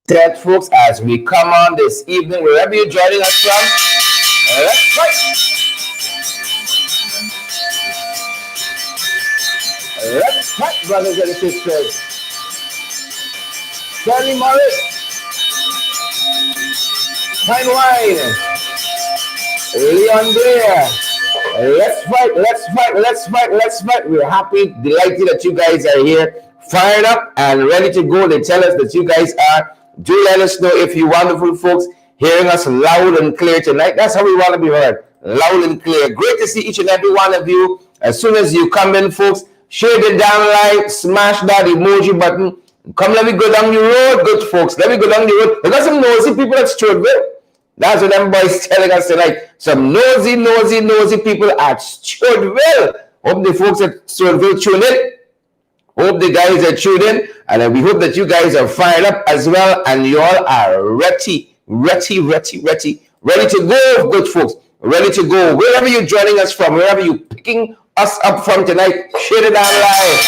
Set, folks, as we come on this evening, wherever you're joining us from. Let's fight. Let's fight, brothers and sisters. Stanley Morris, Pine Wine, Leon Blair. Let's fight, let's fight, let's fight, let's fight. We're happy, delighted that you guys are here, fired up and ready to go. They tell us that you guys are. Do let us know if you wonderful folks hearing us loud and clear tonight. That's how we want to be heard, loud and clear. Great to see each and every one of you. As soon as you come in, folks, share the down like, smash that emoji button. Come, let me go down the road, good folks. Let me go down the road. We got some nosy people at Stewartville. That's what them boys telling us tonight. Some nosy people at Stewartville. Hope the folks at Stewartville tune in. Hope the guys are tuned in. And we hope that you guys are fired up as well. And you all are ready to go, good folks. Ready to go. Wherever you're joining us from, wherever you're picking us up from tonight, share it down live.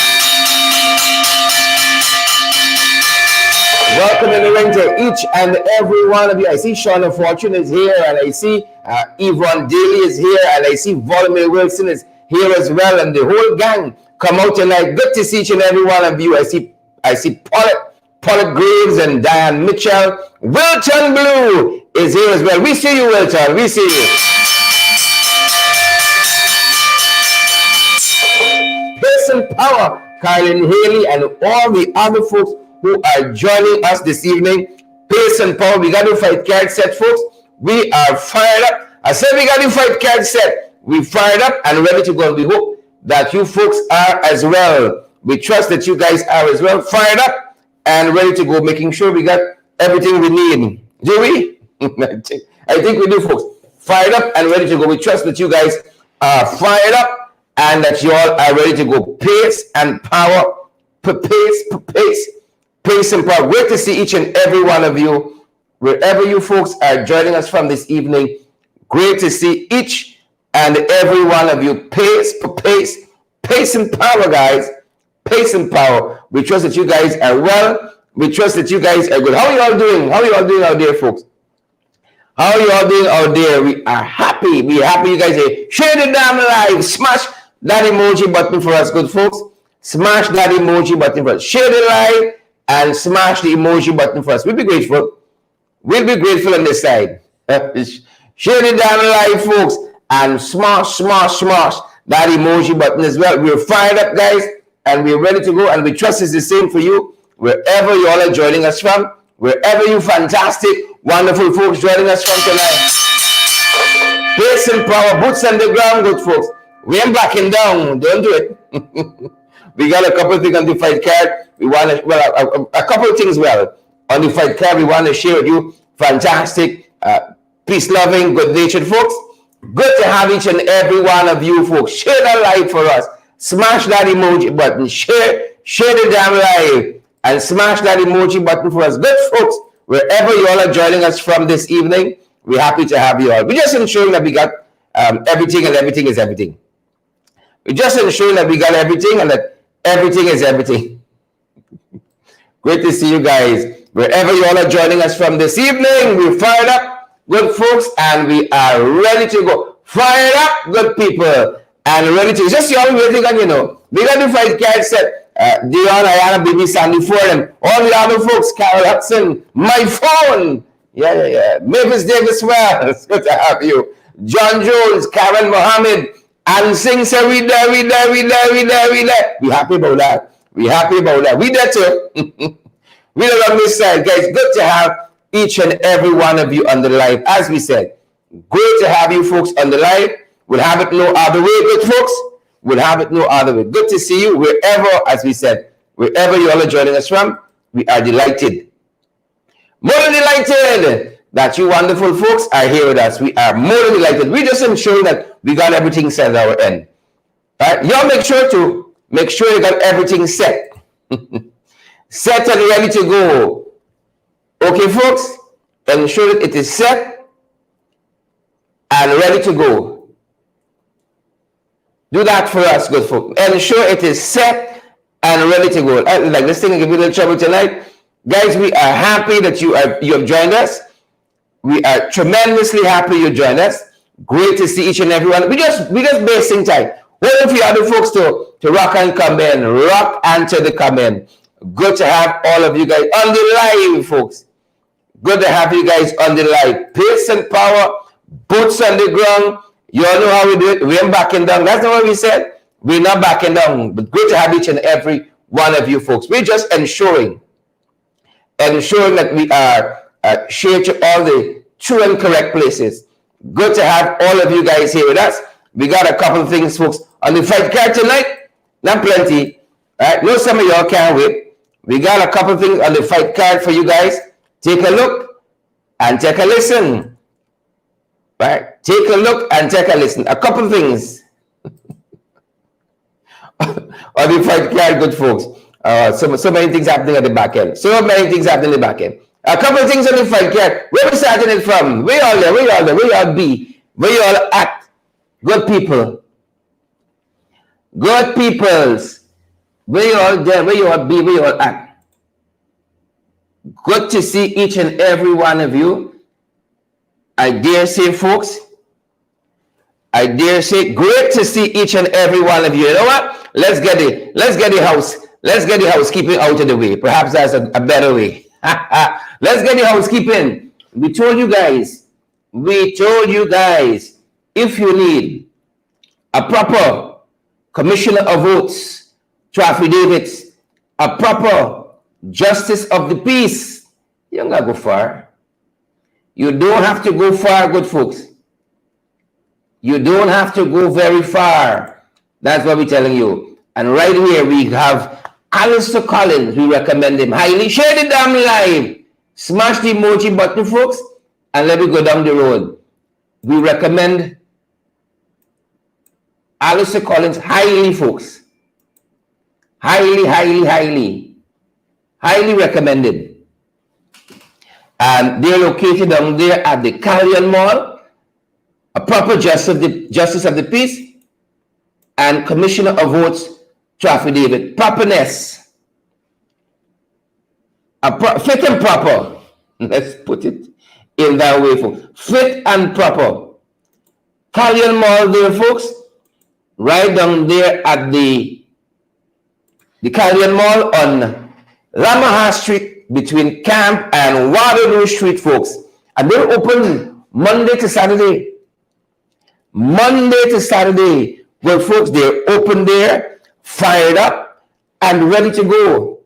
Welcome in the ring to each and every one of you. I see Shauna Fortune is here, and I see Yvonne Daly is here, and I see Volodymyr Wilson is here as well, and the whole gang come out tonight. Good to see each and every one of you. I see Paulette Graves and Diane Mitchell. Wilton Blue is here as well. We see you, Wilton. We see you. Person Power, Carlin Haley, and all the other folks who are joining us this evening. Pace and power. We got the fight card set, folks. We are fired up. I said we got the fight card set. We fired up and ready to go. We hope that you folks are as well. We trust that you guys are as well. Fired up and ready to go, making sure we got everything we need. Do we? I think we do, folks. Fired up and ready to go. We trust that you guys are fired up and that you all are ready to go. Pace and power. Pace and power. Great to see each and every one of you, wherever you folks are joining us from this evening. Great to see each and every one of you. Pace and power, guys. Pace and power. We trust that you guys are well. We trust that you guys are good. How are you all doing? How are you all doing out there, folks? How are you all doing out there? We are happy. We are happy you guys are here. Share the damn live. Smash that emoji button for us, good folks. Smash that emoji button for us. Share the live and smash the emoji button for us. We'll be grateful. We'll be grateful on this side. Share the damn live, folks, and smash that emoji button as well. We're fired up, guys, and we're ready to go, and we trust it's the same for you, wherever you all are joining us from, wherever you fantastic, wonderful folks joining us from tonight. Pace and power, boots on the ground, good folks. We ain't backing down. Don't do it. We got a couple of things on the fight card. We want to, well, a couple of things, well, on the fight card we want to share with you. Fantastic, peace-loving, good-natured folks. Good to have each and every one of you folks. Share that live for us. Smash that emoji button. Share the damn live and smash that emoji button for us. Good folks, wherever you all are joining us from this evening, we're happy to have you all. We're just ensuring that we got everything, and everything is everything. We're just ensuring that we got everything and that everything is everything. Great to see you guys. Wherever you all are joining us from this evening, we're fired up, good folks, and we are ready to go. Fired up, good people, and ready to. Just you all waiting on, you know. We got the fight card set. Dion, Ayana, Baby Sandy Fordham, all the other folks, Carol Hudson, my phone. Yeah. Mavis Davis, well, it's good to have you. John Jones, Karen Mohammed, and Sing, so we there. We happy about that. We there too. We are on this side, guys. Good to have each and every one of you on the live. As we said, great to have you folks on the live. We'll have it no other way, good folks. We'll have it no other way. Good to see you wherever, as we said, wherever you all are joining us from. We are delighted. More than delighted that you wonderful folks are here with us. We are more than delighted. We just ensure that we got everything set at our end. All right? Y'all make sure you got everything set. Set and ready to go. Okay, folks? Ensure that it is set and ready to go. Do that for us, good folks. Ensure it is set and ready to go. Like this thing will give you a little trouble tonight. Guys, we are happy that you have joined us. We are tremendously happy you joined us. Great to see each and every one. We just wasting time. Waiting for you other folks to rock and come in. Rock and to the come in. Good to have all of you guys on the live, folks. Good to have you guys on the live. Pace and power, boots on the ground. You all know how we do it. We ain't backing down. That's not what we said. We're not backing down. But good to have each and every one of you folks. We're just ensuring that we are shared to all the true and correct places. Good to have all of you guys here with us. We got a couple of things, folks, on the fight card tonight. Not plenty. All right? No, some of y'all can't wait. We got a couple of things on the fight card for you guys. Take a look and take a listen. Right? Take a look and take a listen. A couple of things on the fight card, good folks. So many things happening at the back end. So many things happening at the back end. A couple of things on the fight card. Where we starting it from? Where y'all there? Where y'all there? Where y'all be? Where y'all at? Good people. Good peoples. Where y'all there? Where y'all be? Where y'all at? Good to see each and every one of you. I dare say, folks. I dare say, great to see each and every one of you. You know what? Let's get the housekeeping out of the way. Perhaps that's a better way. Let's get the housekeeping. We told you guys, if you need a proper commissioner of votes to affidavits, a proper justice of the peace, you don't gotta go far. You don't have to go far, good folks. You don't have to go very far. That's what we're telling you. And right here we have Alistair Collins. We recommend him highly. Share the damn live. Smash the emoji button, folks, and let me go down the road. We recommend Alistair Collins highly, folks. Highly recommended. And they're located down there at the Carrion Mall, a proper justice of the peace, and commissioner of votes to affidavit. Properness. Fit and proper. Let's put it in that way, folks. Fit and proper. Carrion Mall there, folks. Right down there at the Carrion Mall on Lamaha Street between Camp and Waterloo Street, folks. And they're open Monday to Saturday. Well, folks, they're open there, fired up, and ready to go.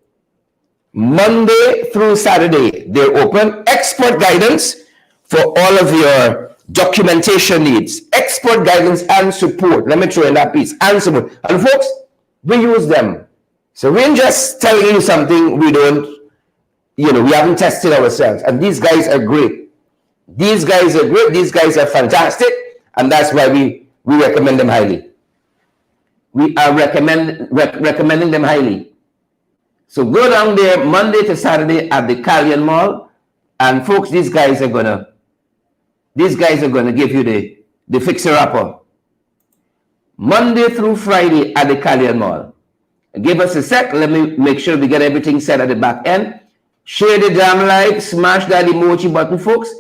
Monday through Saturday, they're open. Expert guidance for all of your documentation needs. Expert guidance and support. Let me throw in that piece. And support. And folks, we use them. So we ain't just telling you something we don't, we haven't tested ourselves. And these guys are great. These guys are fantastic. And that's why we recommend them highly. We are recommending them highly. So go down there Monday to Saturday at the Carrion Mall, and folks, these guys are gonna give you the fixer-upper. Monday through Friday at the Carrion Mall. Give us a sec. Let me make sure we get everything set at the back end. Share the damn like, smash that emoji button, folks,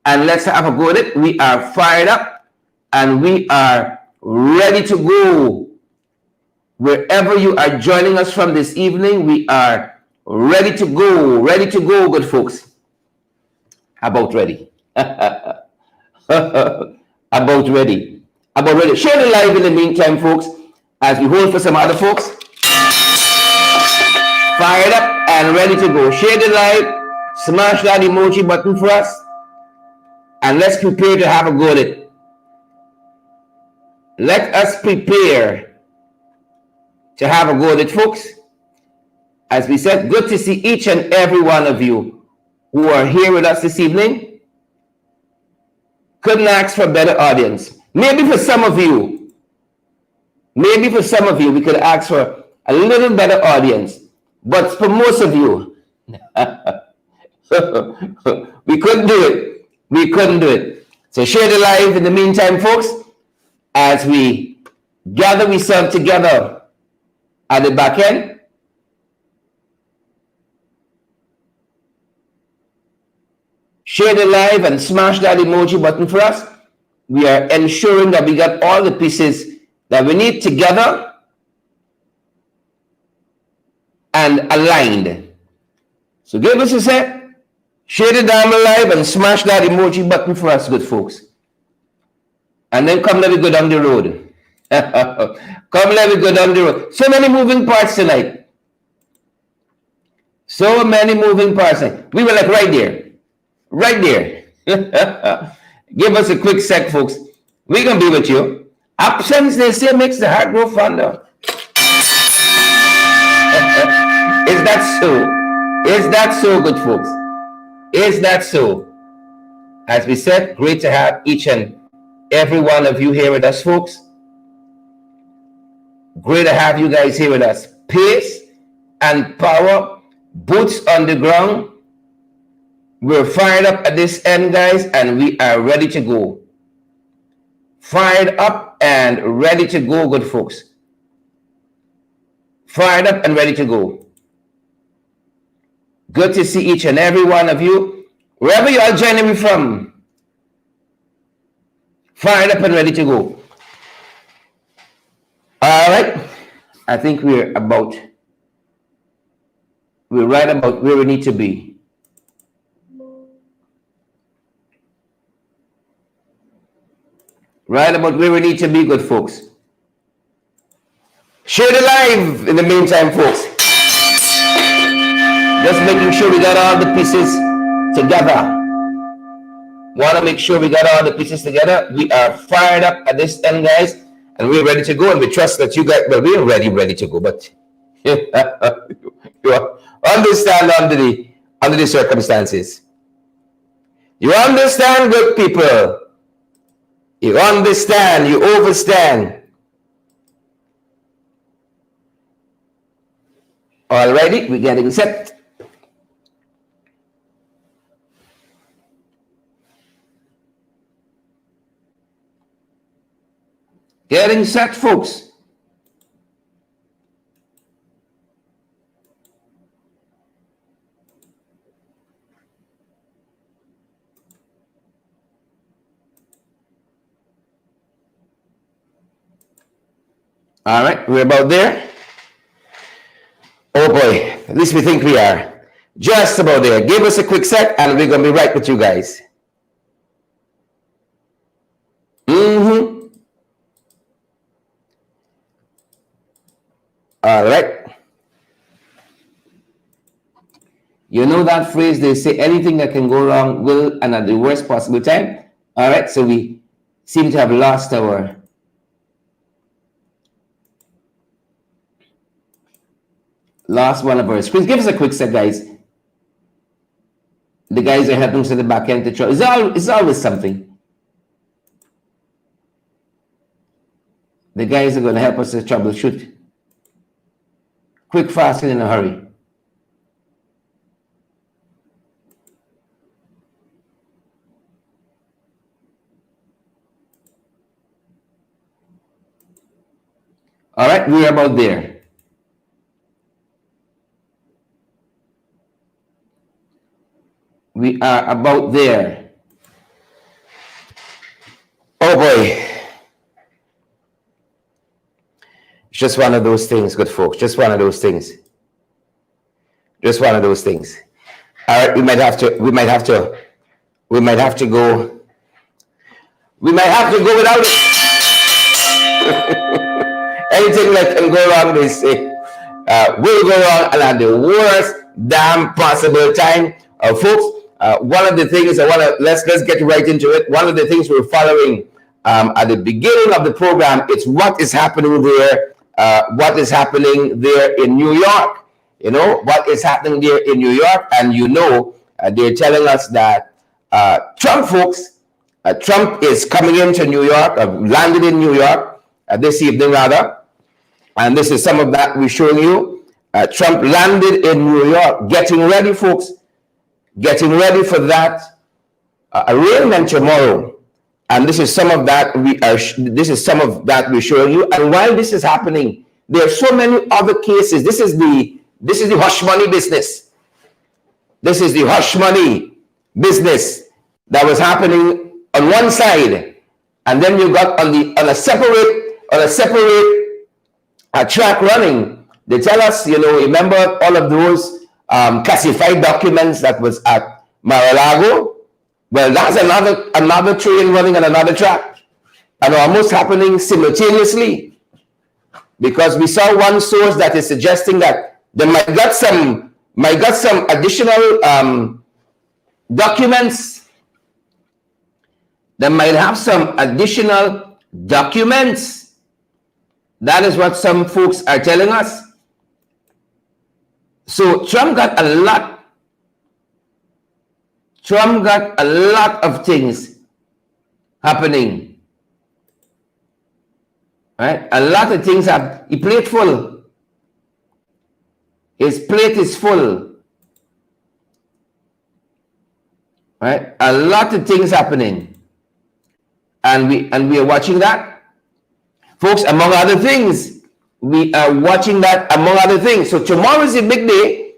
and let's have a go at it. We are fired up, and we are ready to go. Wherever you are joining us from this evening, we are ready to go, good folks. About ready. About ready. Share the live in the meantime, folks, as we hold for some other folks. Fired up and ready to go. Share the live, smash that emoji button for us, and let's prepare to have a go at it. Let us prepare to have a go at it, folks. As we said, good to see each and every one of you who are here with us this evening. Couldn't ask for a better audience. Maybe for some of you, we could ask for a little better audience. But for most of you, we couldn't do it. So share the live in the meantime, folks, as we gather ourselves together at the back end. share the live and smash that emoji button for us. We are ensuring that we got all the pieces that we need together and aligned. So give us a sec, share the diamond live and smash that emoji button for us, good folks. And then come, let me go down the road. Come, let me go down the road. So many moving parts tonight. So many moving parts. We were like right there. Right there. Give us a quick sec, folks. We're going to be with you. Absence, they say, makes the heart grow fonder. Is that so? Is that so, good folks? Is that so? As we said, great to have each and every one of you here with us, folks. Great to have you guys here with us. Pace and power, boots on the ground. We're fired up at this end, guys, and we are ready to go. Fired up and ready to go, good folks. Fired up and ready to go. Good to see each and every one of you, wherever you are joining me from. Fired up and ready to go. All right. I think we're right about where we need to be. Right about where we need to be, good folks. Share the live in the meantime, folks. Just making sure we got all the pieces together. Want to make sure we got all the pieces together. We are fired up at this end, guys, and we're ready to go. And we trust that you guys, well, we're ready to go. But you understand under the circumstances. You understand, good people. You understand, you overstand. Alrighty, we're getting set. Getting set, folks. All right, we're about there. Oh boy, at least we think we are. Just about there. Give us a quick sec and we're going to be right with you guys. All right. You know that phrase, they say anything that can go wrong will and at the worst possible time. All right, so we seem to have lost our last one of our screens. Give us a quick sec, guys. The guys are helping us at the back end to try. It's always something. The guys are going to help us to troubleshoot. Quick, fast, and in a hurry. All right, we're about there. We are about there. Oh boy. It's just one of those things, good folks. Just one of those things. Just one of those things. All right, we might have to go without it. Anything that can go wrong, they say, will go wrong and at the worst damn possible time. Folks, one of the things I want to, let's get right into it. One of the things we're following at the beginning of the program, it's what is happening there, in New York. You know, what is happening there in New York. And you know, they're telling us that Trump, folks, Trump is coming into New York, landed in New York this evening, rather. And this is some of that we're showing you. Trump landed in New York, getting ready, folks, getting ready for that arraignment tomorrow. And this is some of that we're showing you. And while this is happening, there are so many other cases. This is the hush money business. This is the hush money business that was happening on one side, and then you got on a separate track running. They tell us, remember all of those classified documents that was at Mar-a-Lago? Well, that's another train running on another track, and almost happening simultaneously, because we saw one source that is suggesting that they might got some additional documents. They might have some additional documents. That is what some folks are telling us. So Trump got a lot of things happening. Right? A lot of things have, his plate full. His plate is full. Right? A lot of things happening. And we are watching that. Folks, among other things, we are watching that among other things. So tomorrow is a big day.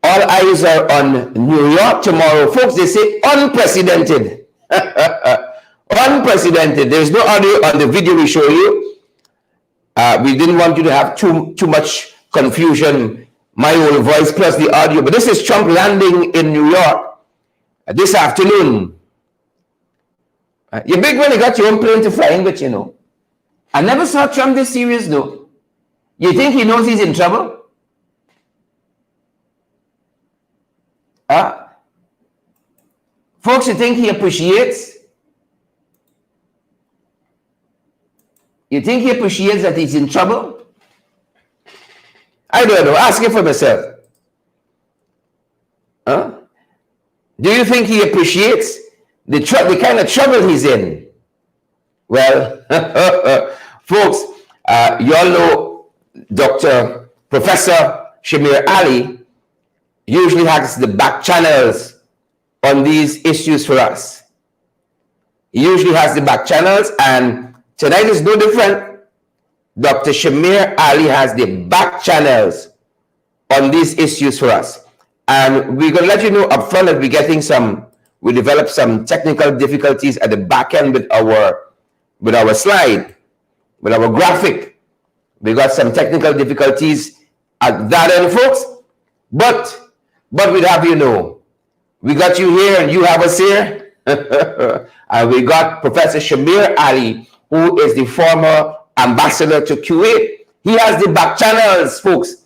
All eyes are on New York tomorrow. Folks, they say unprecedented. Unprecedented. There's no audio on the video we show you. We didn't want you to have too much confusion, my own voice plus the audio. But this is Trump landing in New York this afternoon. You're big when you got your own plane to fly in, but I never saw Trump this serious though. You think he knows he's in trouble? Folks, you think he appreciates? You think he appreciates that he's in trouble? I don't know. Ask him for myself. Do you think he appreciates the kind of trouble he's in? Well, folks, you all know Professor Shamir Ali usually has the back channels on these issues for us. He usually has the back channels, and tonight is no different. Dr. Shamir Ali has the back channels on these issues for us. And we're going to let you know up front that we developed some technical difficulties at the back end with our slide, with our graphic. We got some technical difficulties at that end, folks. But we'd have you know, we got you here and you have us here. And we got Professor Shamir Ali, who is the former ambassador to Kuwait. He has the back channels, folks.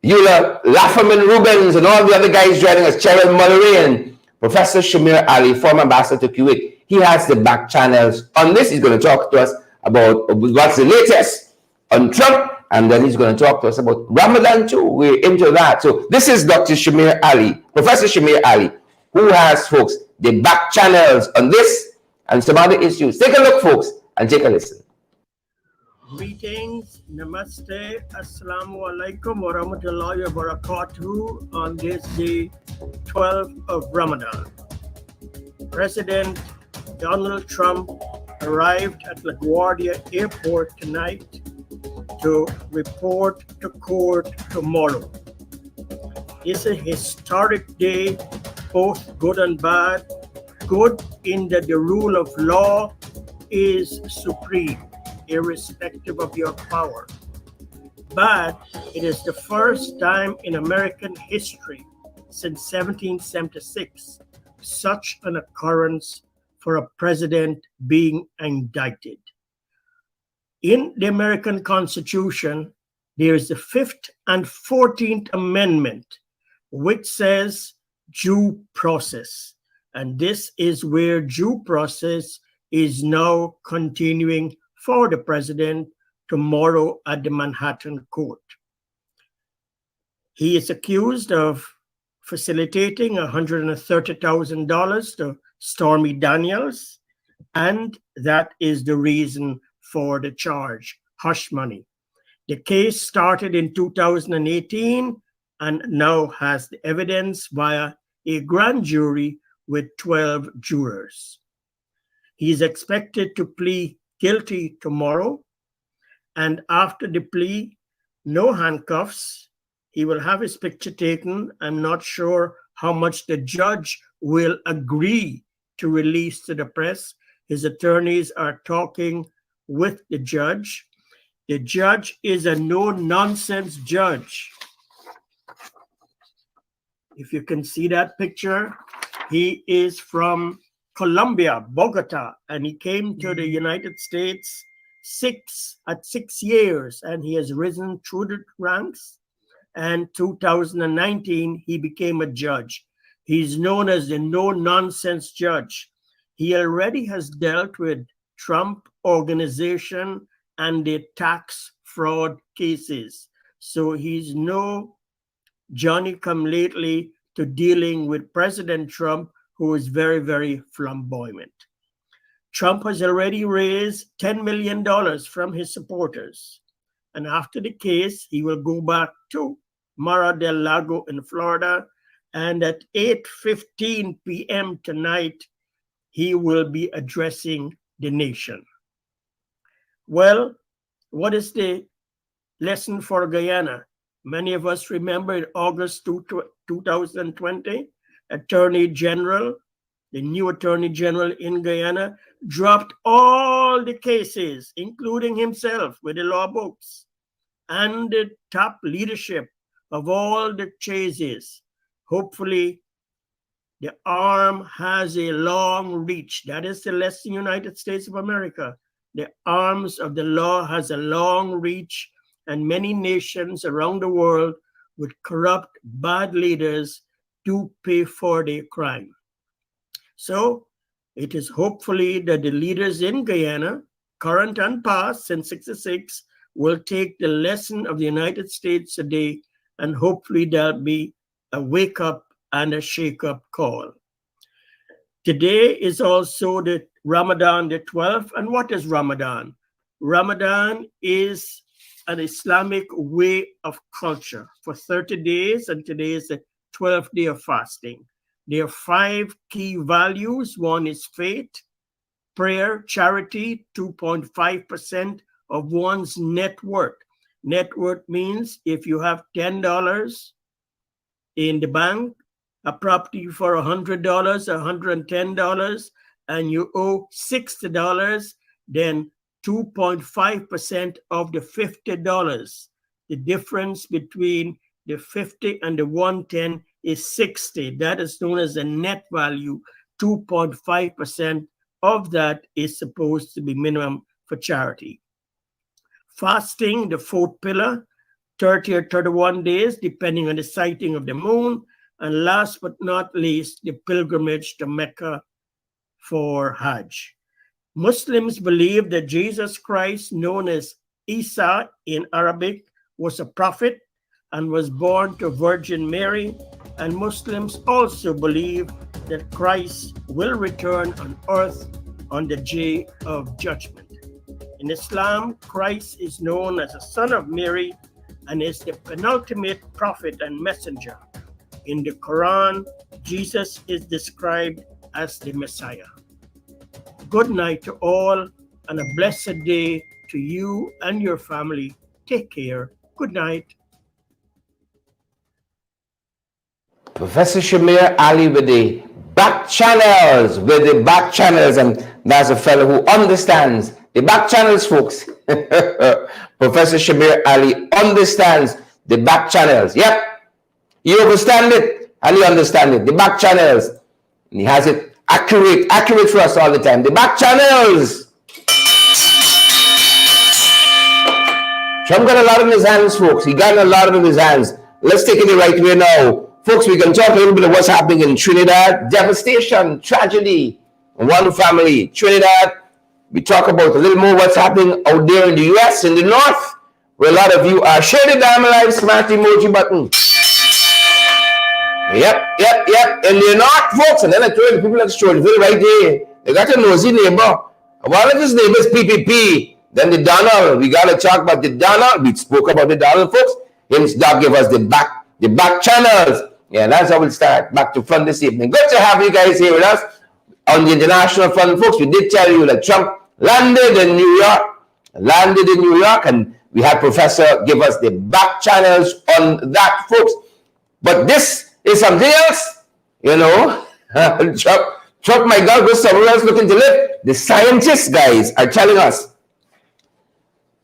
Eula Lafferman Rubens and all the other guys joining us, Cheryl Mullery and Professor Shamir Ali, former ambassador to Kuwait. He has the back channels on this. He's going to talk to us about what's the latest on Trump, and then he's going to talk to us about Ramadan too. We're into that. So this is Dr. Shamir Ali, Professor Shamir Ali, who has, folks, the back channels on this and some other issues. Take a look, folks, and take a listen. Greetings, namaste, assalamu alaikum wa rahmatullahi wa barakatuh on this day 12 of Ramadan. President Donald Trump arrived at LaGuardia Airport tonight to report to court tomorrow. It's a historic day, both good and bad. Good in that the rule of law is supreme, irrespective of your power. But it is the first time in American history since 1776 such an occurrence for a president being indicted. In the American Constitution, there is the 5th and 14th Amendment, which says due process. And this is where due process is now continuing for the president tomorrow at the Manhattan court. He is accused of facilitating $130,000 to Stormy Daniels, and that is the reason for the charge, hush money. The case started in 2018 and now has the evidence via a grand jury with 12 jurors. He is expected to plead guilty tomorrow, and after the plea, no handcuffs. He will have his picture taken. I'm not sure how much the judge will agree to release to the press. His attorneys are talking with the judge. The judge is a no-nonsense judge. If you can see that picture, he is from Colombia, Bogota, and he came to the United States at 6 years, and he has risen through the ranks. And 2019, he became a judge. He's known as the no-nonsense judge. He already has dealt with Trump organization and the tax fraud cases. So he's no Johnny-come-lately to dealing with President Trump, who is very, very flamboyant. Trump has already raised $10 million from his supporters. And after the case, he will go back to Mar-a-Lago in Florida. And at 8:15 p.m. tonight, he will be addressing the nation. Well, what is the lesson for Guyana? Many of us remember in August 2020, Attorney General, the new Attorney General in Guyana, dropped all the cases, including himself with the law books, and the top leadership of all the cases. Hopefully, the arm has a long reach. That is the lesson, United States of America. The arms of the law has a long reach, and many nations around the world with corrupt, bad leaders do pay for their crime. So it is hopefully that the leaders in Guyana, current and past since 1966, will take the lesson of the United States today, and hopefully there'll be a wake-up and a shake-up call. Today is also the Ramadan the 12th. And what is Ramadan? Ramadan is an Islamic way of culture for 30 days, and today is the 12th day of fasting. There are 5 key values. One is faith, prayer, charity, 2.5% of one's net worth. Net worth means if you have $10 in the bank, a property for $100, $110, and you owe $60, then 2.5% of the $50. The difference between the 50 and the 110 is 60. That is known as the net value. 2.5% of that is supposed to be minimum for charity. Fasting, the 4th pillar, 30 or 31 days, depending on the sighting of the moon. And last but not least, the pilgrimage to Mecca for Hajj. Muslims believe that Jesus Christ, known as Isa in Arabic, was a prophet and was born to Virgin Mary. And Muslims also believe that Christ will return on earth on the day of judgment. In Islam, Christ is known as the son of Mary and is the penultimate prophet and messenger. In the Quran, Jesus is described as the Messiah. Good night to all, and a blessed day to you and your family. Take care. Good night. Professor Shamir Ali with the back channels, and that's a fellow who understands the back channels, folks. Professor Shamir Ali understands the back channels. Yep, you understand it, Ali understands it. The back channels, and he has it accurate for us all the time. The back channels. Trump got a lot in his hands, folks. He got a lot in his hands. Let's take it the right way now. Folks, we can talk a little bit of what's happening in Trinidad. Devastation, tragedy, one family. Trinidad, we talk about a little more what's happening out there in the U.S., in the North, where a lot of you are. Share the damn live, smash the emoji button. Yep. In the North, folks, and then I told the people at Stewartville right there, they got a nosy neighbor. One of his neighbors, PPP, then the Donald. We got to talk about the Donald. We spoke about the Donald, folks. Him Doc gave us the back channels. Yeah, that's how we'll start. Back to front this evening. Good to have you guys here with us on the international front, folks. We did tell you that Trump landed in New York, and we had Professor give us the back channels on that, folks. But this is something else. you know, truck my God, go somewhere else looking to live. The scientists, guys, are telling us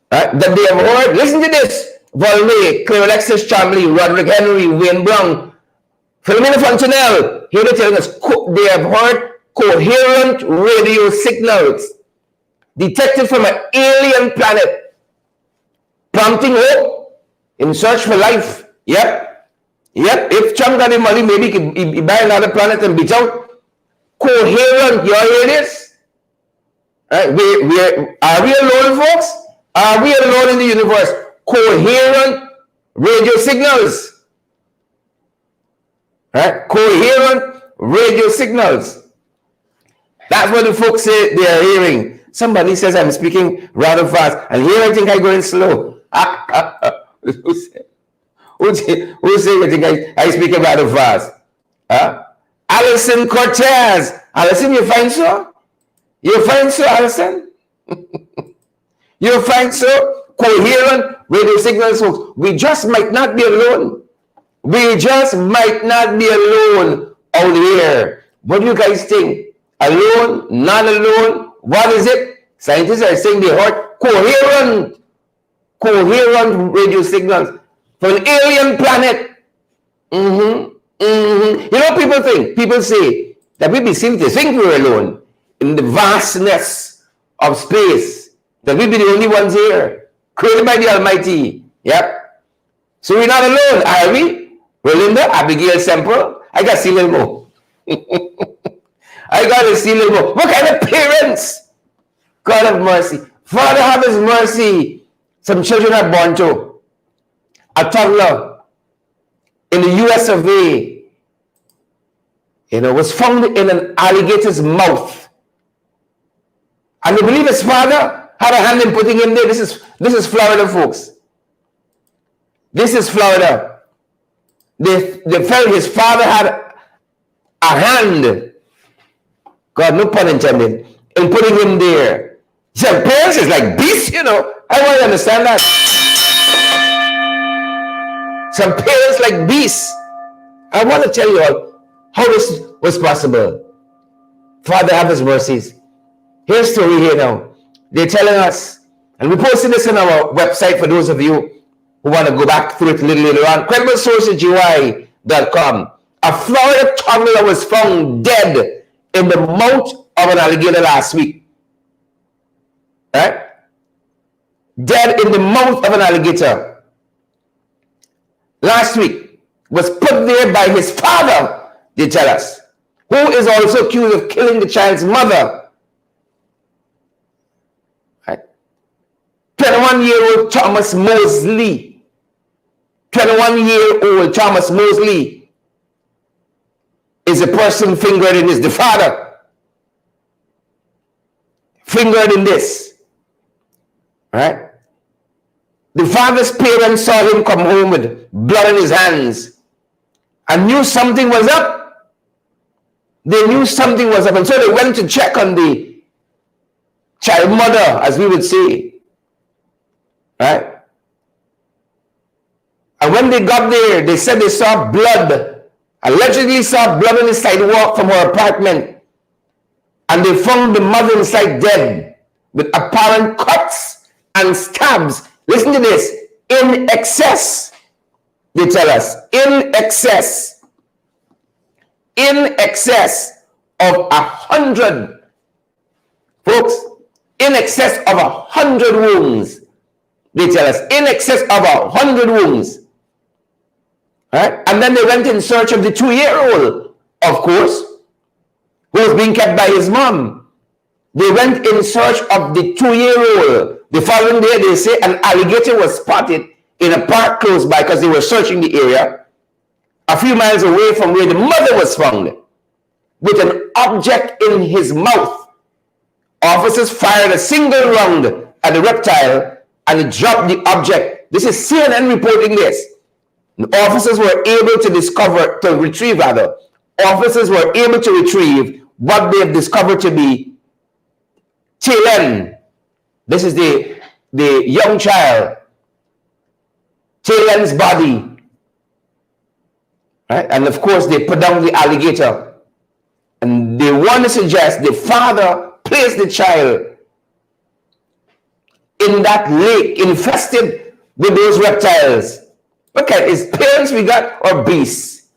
that they have heard, listen to this, Volney, Claire Alexis Chamley, Roderick Henry, Wayne Brown, Philomena Fontenelle, here they're telling us they have heard coherent radio signals detected from an alien planet, prompting hope in search for life. Yep. If Trump got the money, maybe he buy another planet and beat out. Coherent, you all hear this? Right? Are we alone, folks? Are we alone in the universe? Coherent radio signals. Right? Coherent radio signals. That's what the folks say they are hearing. Somebody says I'm speaking rather fast, and here I think I'm going slow. Who say you think I speak rather fast? Huh? Alison Cortez. Alison, you find so? You find so, Alison? You find so? Coherent radio signals, folks. We just might not be alone. We just might not be alone out here. What do you guys think? Alone? Not alone? What is it? Scientists are saying they heard coherent radio signals from an alien planet. You know, people say that we seem to think we're alone in the vastness of space, that we be the only ones here, created by the Almighty. Yep. So we're not alone, are we? Rolinda, Abigail Semple, I got to see a little more. I got to see a little more. What kind of parents? God have mercy. Father have his mercy. Some children are born to a toddler in the US of A, was found in an alligator's mouth. And they believe his father had a hand in putting him there. This is Florida, folks. This is Florida. They felt his father had a hand, God, no pun intended, in putting him there. He said, parents is like beasts, I want to understand that. Some parents like beasts. I want to tell you all how this was possible. Father have his mercies. Here's a story here now. They're telling us, and we posted this on our website for those of you who want to go back through it a little later on, crediblesourcesgy.com. A Florida toddler was found dead in the mouth of an alligator last week. Right? Dead in the mouth of an alligator. Last week was put there by his father, they tell us, who is also accused of killing the child's mother. Right? 21-year-old Thomas Mosley. 21-year-old Thomas Mosley is a person fingered in this. The father fingered in this. Right? The father's parents saw him come home with blood in his hands and knew something was up. They knew something was up, and so they went to check on the child mother, as we would say. Right? And when they got there, they said they saw blood, allegedly saw blood on the sidewalk from her apartment, and they found the mother inside dead with apparent cuts and stabs. Listen to this. In excess, they tell us, in excess of 100, folks, in excess of 100 wounds. They tell us, in excess of 100 wounds. Right? And then they went in search of the 2-year-old, of course, who was being kept by his mom. They went in search of the 2-year-old. The following day, they say an alligator was spotted in a park close by, because they were searching the area, a few miles away from where the mother was found, with an object in his mouth. Officers fired a single round at the reptile and it dropped the object. This is CNN reporting this. The officers were able to retrieve what they have discovered to be Taylen. This is the young child. Taylen's body. Right? And of course, they put down the alligator. And they want to suggest the father placed the child in that lake infested with those reptiles. Okay, his parents we got are beasts.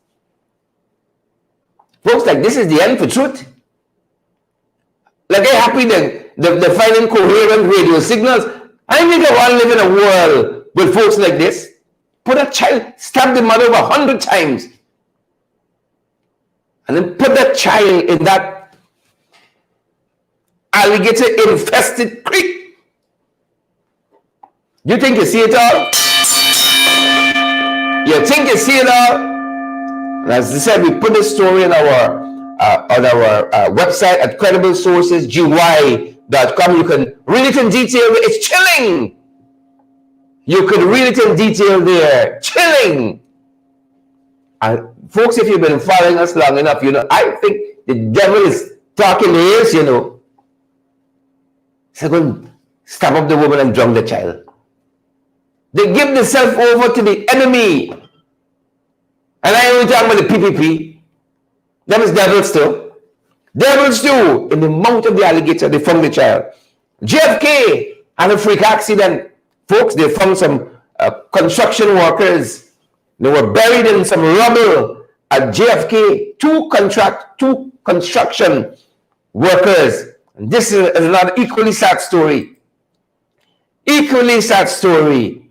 Folks, like this is the end for truth. Like I'm happy that they're finding coherent radio signals. I think I want to live in a world with folks like this. Put a child, stab the mother 100 times. And then put that child in that alligator infested creek. You think you see it all? You think you see it all? And as I said, we put this story on our website at crediblesourcesgy.com. You can read it in detail. It's chilling. You could read it in detail there. Chilling. And folks, if you've been following us long enough, you know, I think the devil is talking ears, you know. So go and stab up the woman and drown the child. They give themselves over to the enemy. And I only talking about the PPP. Them is devils too. Devils too. In the mouth of the alligator, they found the child. JFK had a freak accident. Folks, they found some construction workers. They were buried in some rubble at JFK. Two construction workers. And this is another equally sad story. Equally sad story.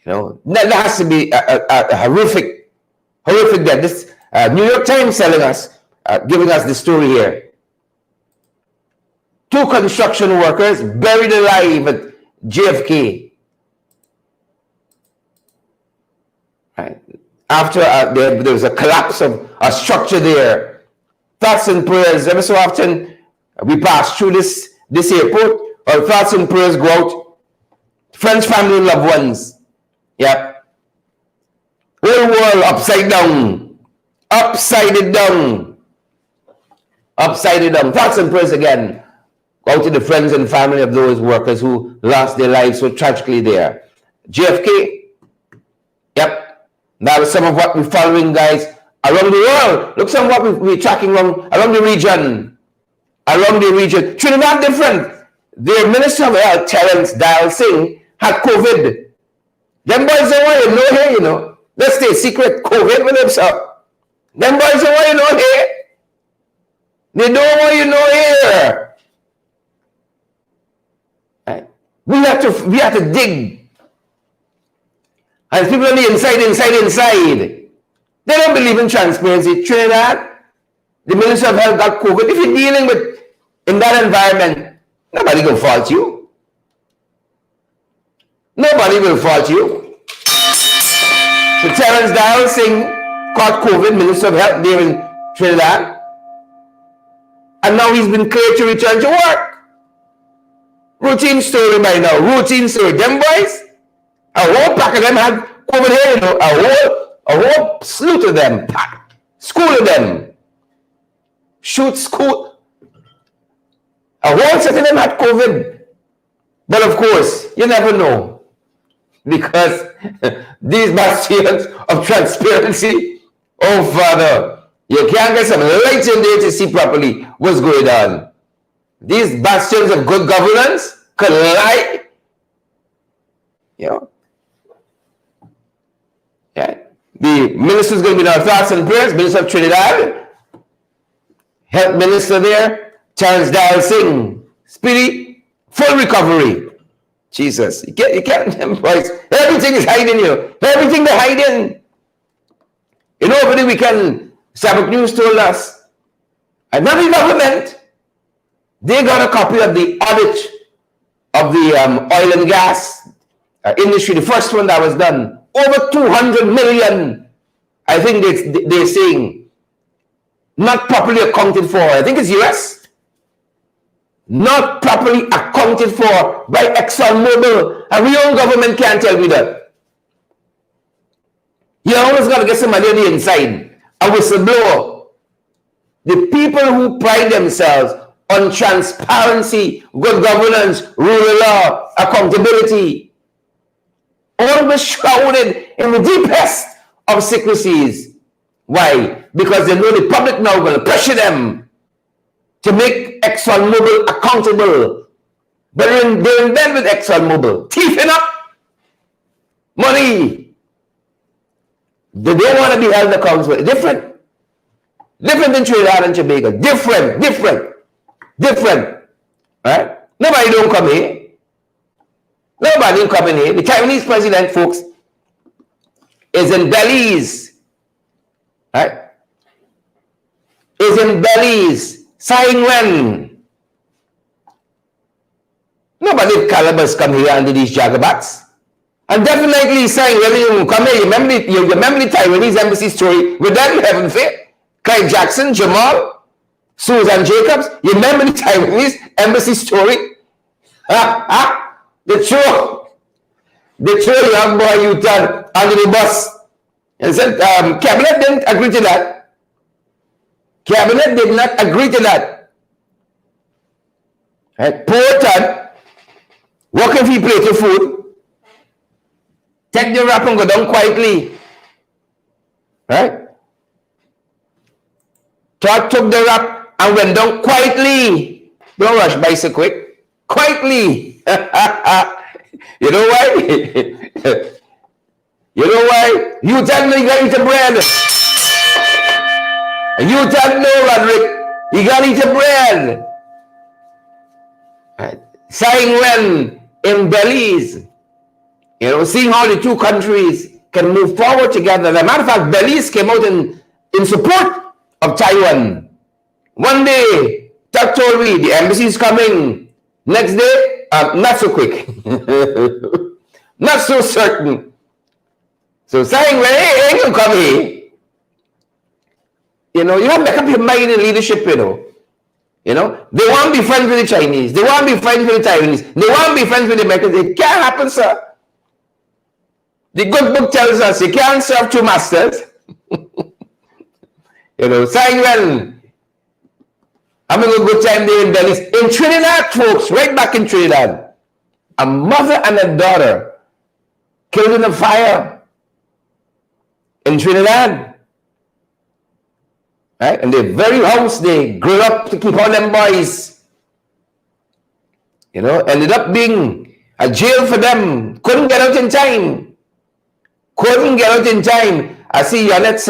You know, that has to be a horrific death. This New York Times telling us, giving us the story here. Two construction workers buried alive at JFK. Right. After there was a collapse of a structure there. Thoughts and prayers. Every so often we pass through this airport, our thoughts and prayers go out. Friends, family, and loved ones. Yep. Whole world upside down. Upside it down. Upside it down. Thoughts and prayers again. Go out to the friends and family of those workers who lost their lives so tragically there. JFK. Yep. That was some of what we're following, guys, around the world. Look some of what we're tracking around the region. Around the region. Trinidad different. Their Minister of Health, Terence Dial Singh, had COVID. Them boys don't want you know here, you know. Let's stay secret. COVID with them, sir. Them boys don't want you know here. They don't want you know here. Right. We have to dig. And people on the inside. They don't believe in transparency. Trinidad, the Minister of Health got COVID. If you're dealing with in that environment, nobody will fault you. Nobody will fault you. So Terence Dial Singh caught COVID, Minister of Health there in Trinidad. And now he's been cleared to return to work. Routine story by now. Routine story. Them boys, a whole pack of them had COVID here, you know. A whole slew of them. School of them. Shoot school. A whole set of them had COVID. But of course, you never know. Because these bastions of transparency, oh Father, you can't get some light in there to see properly what's going on. These bastions of good governance could lie. You know. Yeah. The minister is going to be in our thoughts and prayers. Minister of Trinidad, Health Minister there, Terence Dial Singh, speedy, full recovery. Jesus, you can't embrace. Everything is hiding you. Everything they're hiding. You know, over the weekend, Sabbath News told us, and not the government, they got a copy of the audit of the oil and gas industry, the first one that was done. Over 200 million, I think they're saying, not properly accounted for. I think it's US. Not properly accounted for by ExxonMobil. And we own government can't tell me that. You always got to get somebody on the inside. A whistleblower. The people who pride themselves on transparency, good governance, rule of law, accountability, always shrouded in the deepest of secrecies. Why? Because they know the public now will pressure them to make ExxonMobil accountable. They're in bed with ExxonMobil, thieving up money. They don't want to be held accountable. Different in Trinidad and Tobago. Different. Right? Nobody don't come here. Nobody come in here. The Taiwanese president, folks, is in Belize. Right? Is in Belize. Saying when. Nobody of calibers come here under these jagabats. And definitely saying when you come here, you remember the Taiwanese embassy story with them, heaven faith. Clyde Jackson, Jamal, Susan Jacobs. You remember the Taiwanese embassy story? The young boy you turned under the bus. And said, Cabinet didn't agree to that. Cabinet did not agree to that. Right? Poor Todd, working for plate of food, take the wrap and go down quietly. Right? Todd took the wrap and went down quietly. Don't rush by so quick. Quietly. You know why? You know why? You tell me you got to eat the bread. You tell me, Roderick, you got to eat the bread. Right. Saying when in Belize, you know, seeing how the two countries can move forward together. As a matter of fact, Belize came out in support of Taiwan. One day, Tuck told me the embassy is coming. Next day, not so quick. Not so certain. So saying, well, hey, ain't gonna come here. You know, you have to make up your mind in leadership, you know. You know, they want to be friends with the Chinese. They want to be friends with the Taiwanese. They want to be friends with the Americans. It can't happen, sir. The good book tells us you can't serve two masters. You know, saying, well, I'm having a good time there in Belize. In Trinidad, folks, right back in Trinidad, a mother and a daughter killed in a fire in Trinidad. Right? And the very house they grew up to keep all them boys, you know, ended up being a jail for them. Couldn't get out in time. I see Yanet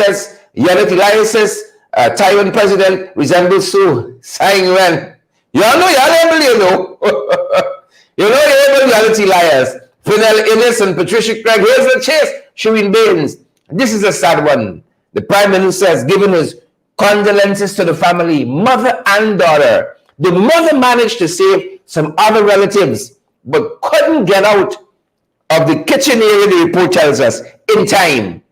Elias says, Taiwan president resembles Sue. Saying when. You all know, you know. You know, Yanet Elias, Fidel Innes and Patricia Craig. Here's the chase. Shireen Baines. This is a sad one. The prime minister has given his condolences to the family, mother and daughter. The mother managed to save some other relatives, but couldn't get out of the kitchen area, the report tells us, in time.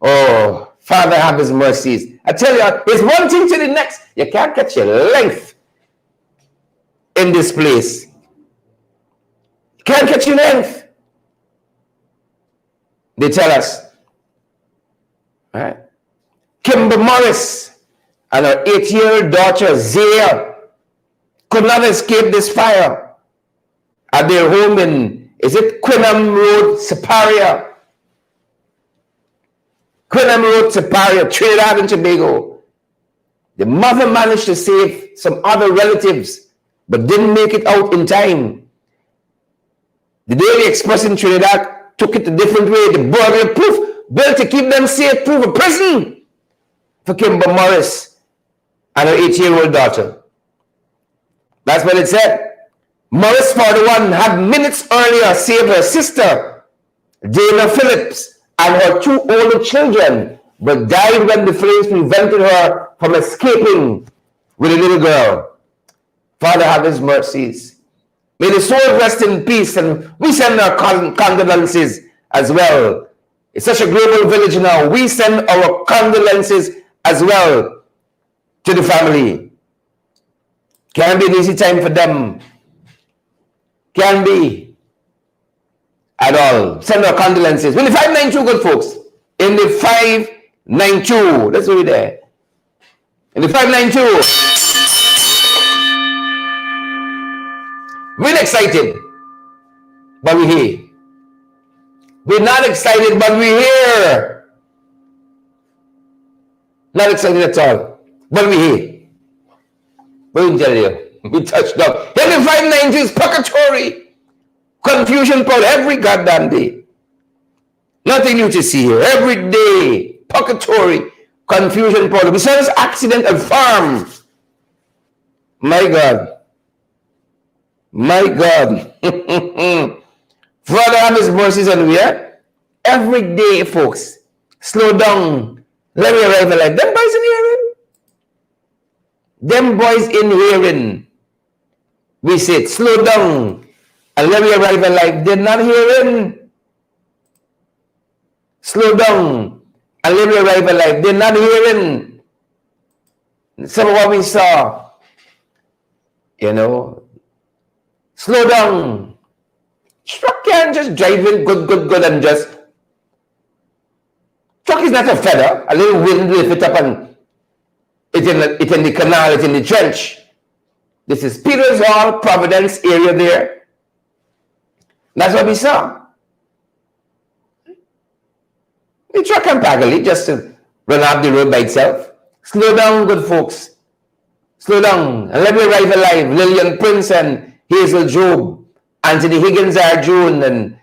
Oh, Father have his mercies. I tell you, it's one thing to the next. You can't catch your length in this place. You can't catch your length. They tell us. All right. Kimber Morris and her 8-year-old daughter, Zia, could not escape this fire at their home in, is it Quinham Road, Siparia? Quinham Road, Siparia, Trinidad and Tobago. The mother managed to save some other relatives, but didn't make it out in time. The Daily Express in Trinidad took it a different way. The burden of proof built to keep them safe, proof of prison for Kimber Morris and her 8-year-old daughter. That's what it said. Morris, 41, had minutes earlier saved her sister, Dana Phillips, and her 2 older children, but died when the flames prevented her from escaping with a little girl. Father, have his mercies. May the soul rest in peace, and we send our condolences as well. It's such a global village now. We send our condolences as well to the family. Can't be an easy time for them. Can be at all. Send our condolences. In the 592, good folks. In the 592. Let's do it there. In the 592. We're excited, but we're here. We're not excited, but we're here. Not excited at all. But we here. But we tell you, we touched down. Every 590s, purgatory, confusion powder, every goddamn day. Nothing new to see here. Every day, purgatory, confusion powder. Besides accident and farm. My God. My God. Father have his mercies and we are. Every day, folks, slow down. Let me arrive alive. Them boys in hearing. Them boys in hearing. We said, slow down. And let me arrive alive. They're not hearing. Slow down. And let me arrive alive. They're not hearing. Some of what we saw. You know. Slow down. Truck can't just drive in good and just. Truck is not a feather. A little wind lift it up and it's in the canal, it's in the trench. This is Peters Hall, Providence area there. That's what we saw. The truck can paddle just to run up the road by itself. Slow down, good folks. Slow down. And let me arrive alive. Lillian Prince and Hazel Job, Anthony Higgins, June, and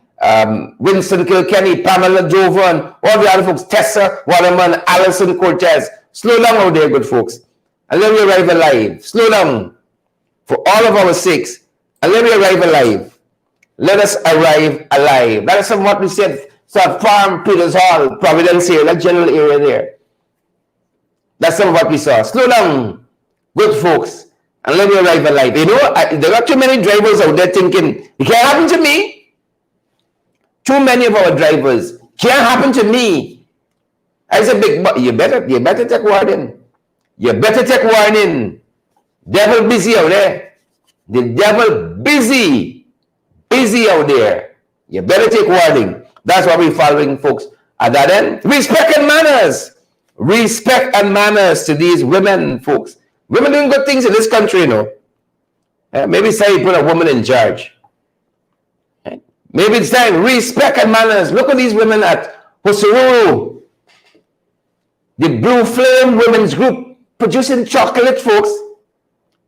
Winston Kilkenny, Pamela Dover, and all the other folks, Tessa Waterman, Alison Cortez. Slow down out there, good folks. And let me arrive alive. Slow down. For all of our sakes. And let me arrive alive. Let us arrive alive. That is some what we said. South Farm, Peters Hall, Providence here, that general area there. That's some of what we saw. Slow down, good folks. And let me arrive alive. You know, there are too many drivers out there thinking, it can't happen to me. Too many of our drivers, can't happen to me. I said, big boy, you better take warning. You better take warning. Devil busy out there. The devil busy out there. You better take warning. That's what we're following, folks. At that end, respect and manners. Respect and manners to these women, folks. Women doing good things in this country, you know. Maybe it's time you put a woman in charge. Maybe it's time. Respect and manners. Look at these women at Hosororo. The Blue Flame Women's Group producing chocolate, folks.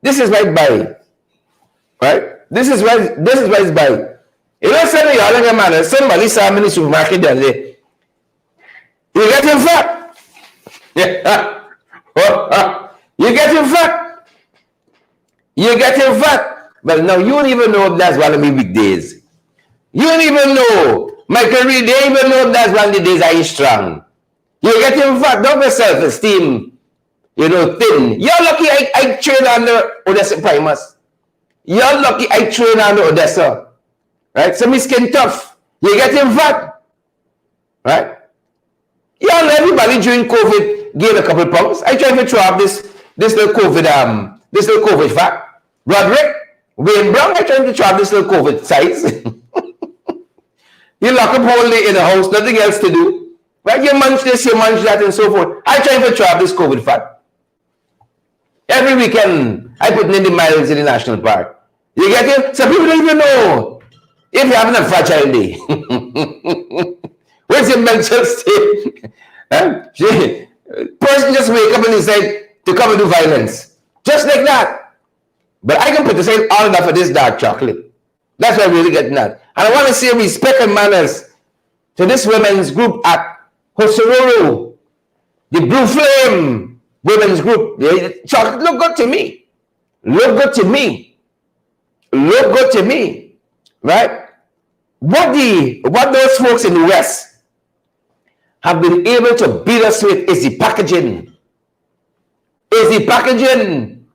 This is right by. Right? This is right by. You know, somebody yelling at manners. Somebody saw me in the supermarket the other day. You get him fat. Yeah. You get him fat. You get him fat. But now you don't even know if that's one of my weekdays. You don't even know. Michael Reed, they even know if that's one of the days I strong. You get him fat. Don't have self-esteem. You know, thin. You're lucky I train under Odessa Primus. You're lucky I train under Odessa. Right? So my skin tough. You get him fat. Right? Yeah, everybody during COVID gained a couple pounds. I tried to throw up this little COVID fat. Roderick, Wayne Brown, I tried to throw up this little COVID size. You lock up whole day in the house, nothing else to do. Right? You munch this, you munch that, and so forth. I try to throw up this COVID fat. Every weekend, I put in the miles in the national park. You get it? Some people don't even know if you're having a fragile day. Where's your mental state? Person just wake up and decide to come and do violence. Just like that. But I can put aside all enough for this dark chocolate. That's what I'm really getting at. And I want to say respect and manners to this women's group at Hosororo. The Blue Flame Women's Group. The chocolate look good to me. Look good to me. Look good to me. Right? What those folks in the West have been able to beat us with is the packaging. Is the packaging.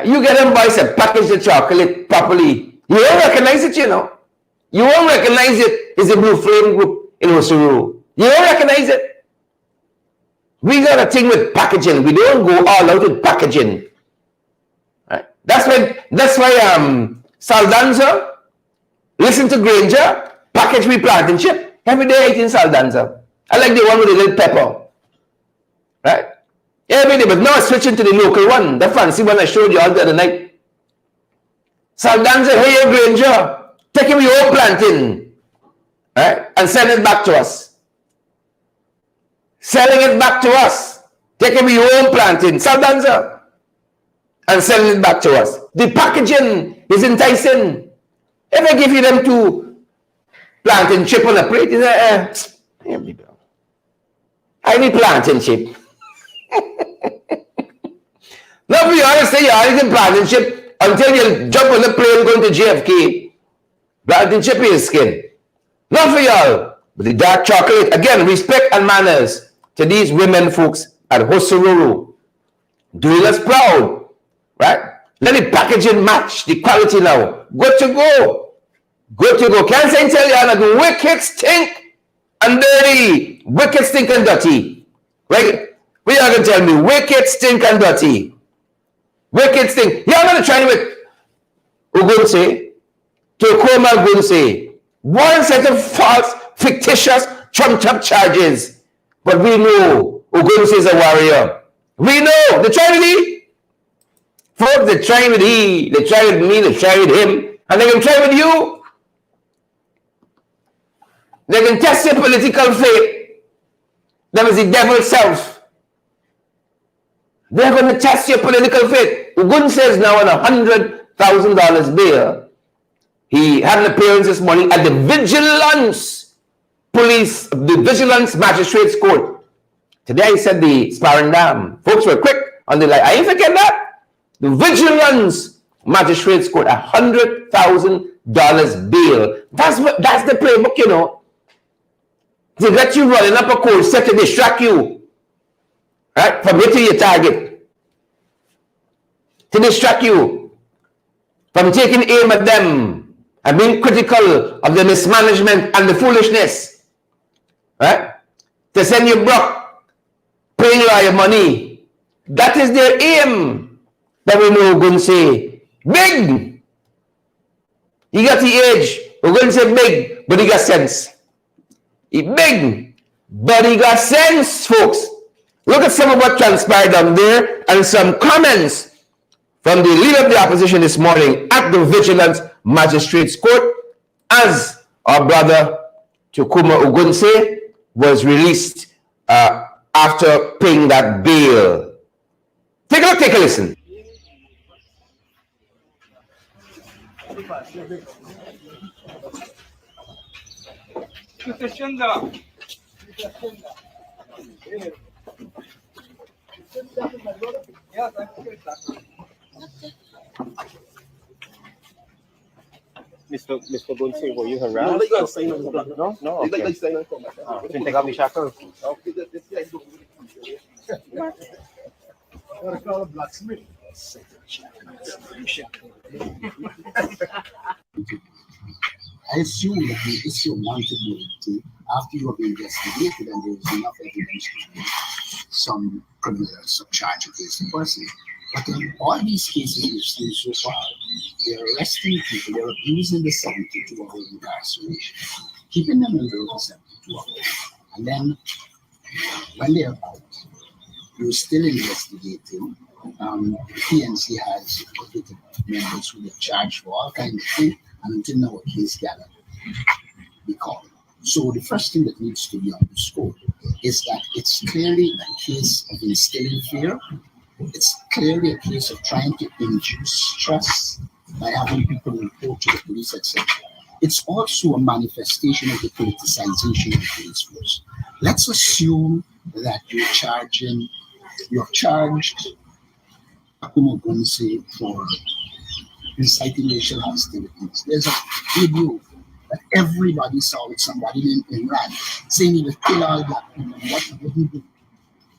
You get them boys and package the chocolate properly. You won't recognize it, you know. You won't recognize it. It's a Blue Flame Group in Hosororo. You won't recognize it. We got a thing with packaging. We don't go all out with packaging. Right? That's why Saldanza, listen to Granger, package me plantain chip. Every day I eat in Saldanza. I like the one with the little pepper. Right? Every day, but now I'm switching to the local one, the fancy one I showed you all the other night. Saldanza, hey, Granger, take him your own plantain, right? And send it back to us. Selling it back to us. Take away your own planting, Saldanza, and sell it back to us. The packaging is enticing. If I give you them two planting chip on a plate, you say, I need planting chip. Now, for you all say you're eating planting chip until you jump on the plane going to JFK. Planting chip is skin. Not for y'all, but the dark chocolate. Again, respect and manners to these women folks at Hosororo. Doing us proud, right? Let the packaging match the quality now. Good to go. Good to go. Can't say tell you that wicked stink and dirty. Wicked stink and dirty. Right? We are going to tell me wicked stink and dirty. Wicked stink. You're going to try with Ugunse, Tokoma Ugunse. One set of false, fictitious, trumped-up charges. But we know Ugunse is a warrior. We know. They try with he. Folks, they try with he. They try with me. They try with him. And they can try with you. They can test your political faith. That is the devil's self. They're going to test your political faith. Ugunse is now on $100,000 bail. He had an appearance this morning at the Vigilance Police, the Vigilance Magistrates Court. Today I said the Sparring Dam. Folks were quick on the line. I ain't forget that. The Vigilance Magistrates Court, $100,000 bail. That's the playbook, you know. To get you running up a cold set to distract you. Right? From hitting your target. To distract you. From taking aim at them. And being critical of the mismanagement and the foolishness. Right? To send you broke. Paying lawyer money. That is their aim. That we know Ugunse. Big. He got the age. Ugunse big. But he got sense. He big. But he got sense, folks. Look at some of what transpired down there. And some comments from the leader of the opposition this morning at the Vigilance Magistrates Court as our brother Chukuma Ugunse was released after paying that bail. Take a look, take a listen. Mr. Gunsi, were you harassed? No, okay. Didn't take off the shackles. I assume that the issue of mountability, after you have investigated and there is enough evidence to make some criminal charge against the person. But in all these cases we've seen so far, they're arresting people, they're abusing the 72-hour incarceration, keeping them in jail for 72 hours. And then when they're out, you're still investigating. PNC has convicted members who are charged for all kinds of things, and until now a case cannot be called. So the first thing that needs to be underscored is that it's clearly a case of instilling fear. It's clearly a case of trying to induce trust by having people report to the police, etc. It's also a manifestation of the politicization of the police force. Let's assume that you've charged Akumo Gunse for inciting racial hostilities. There's a video that everybody saw with somebody in Rand saying he would kill all black people. What would he do?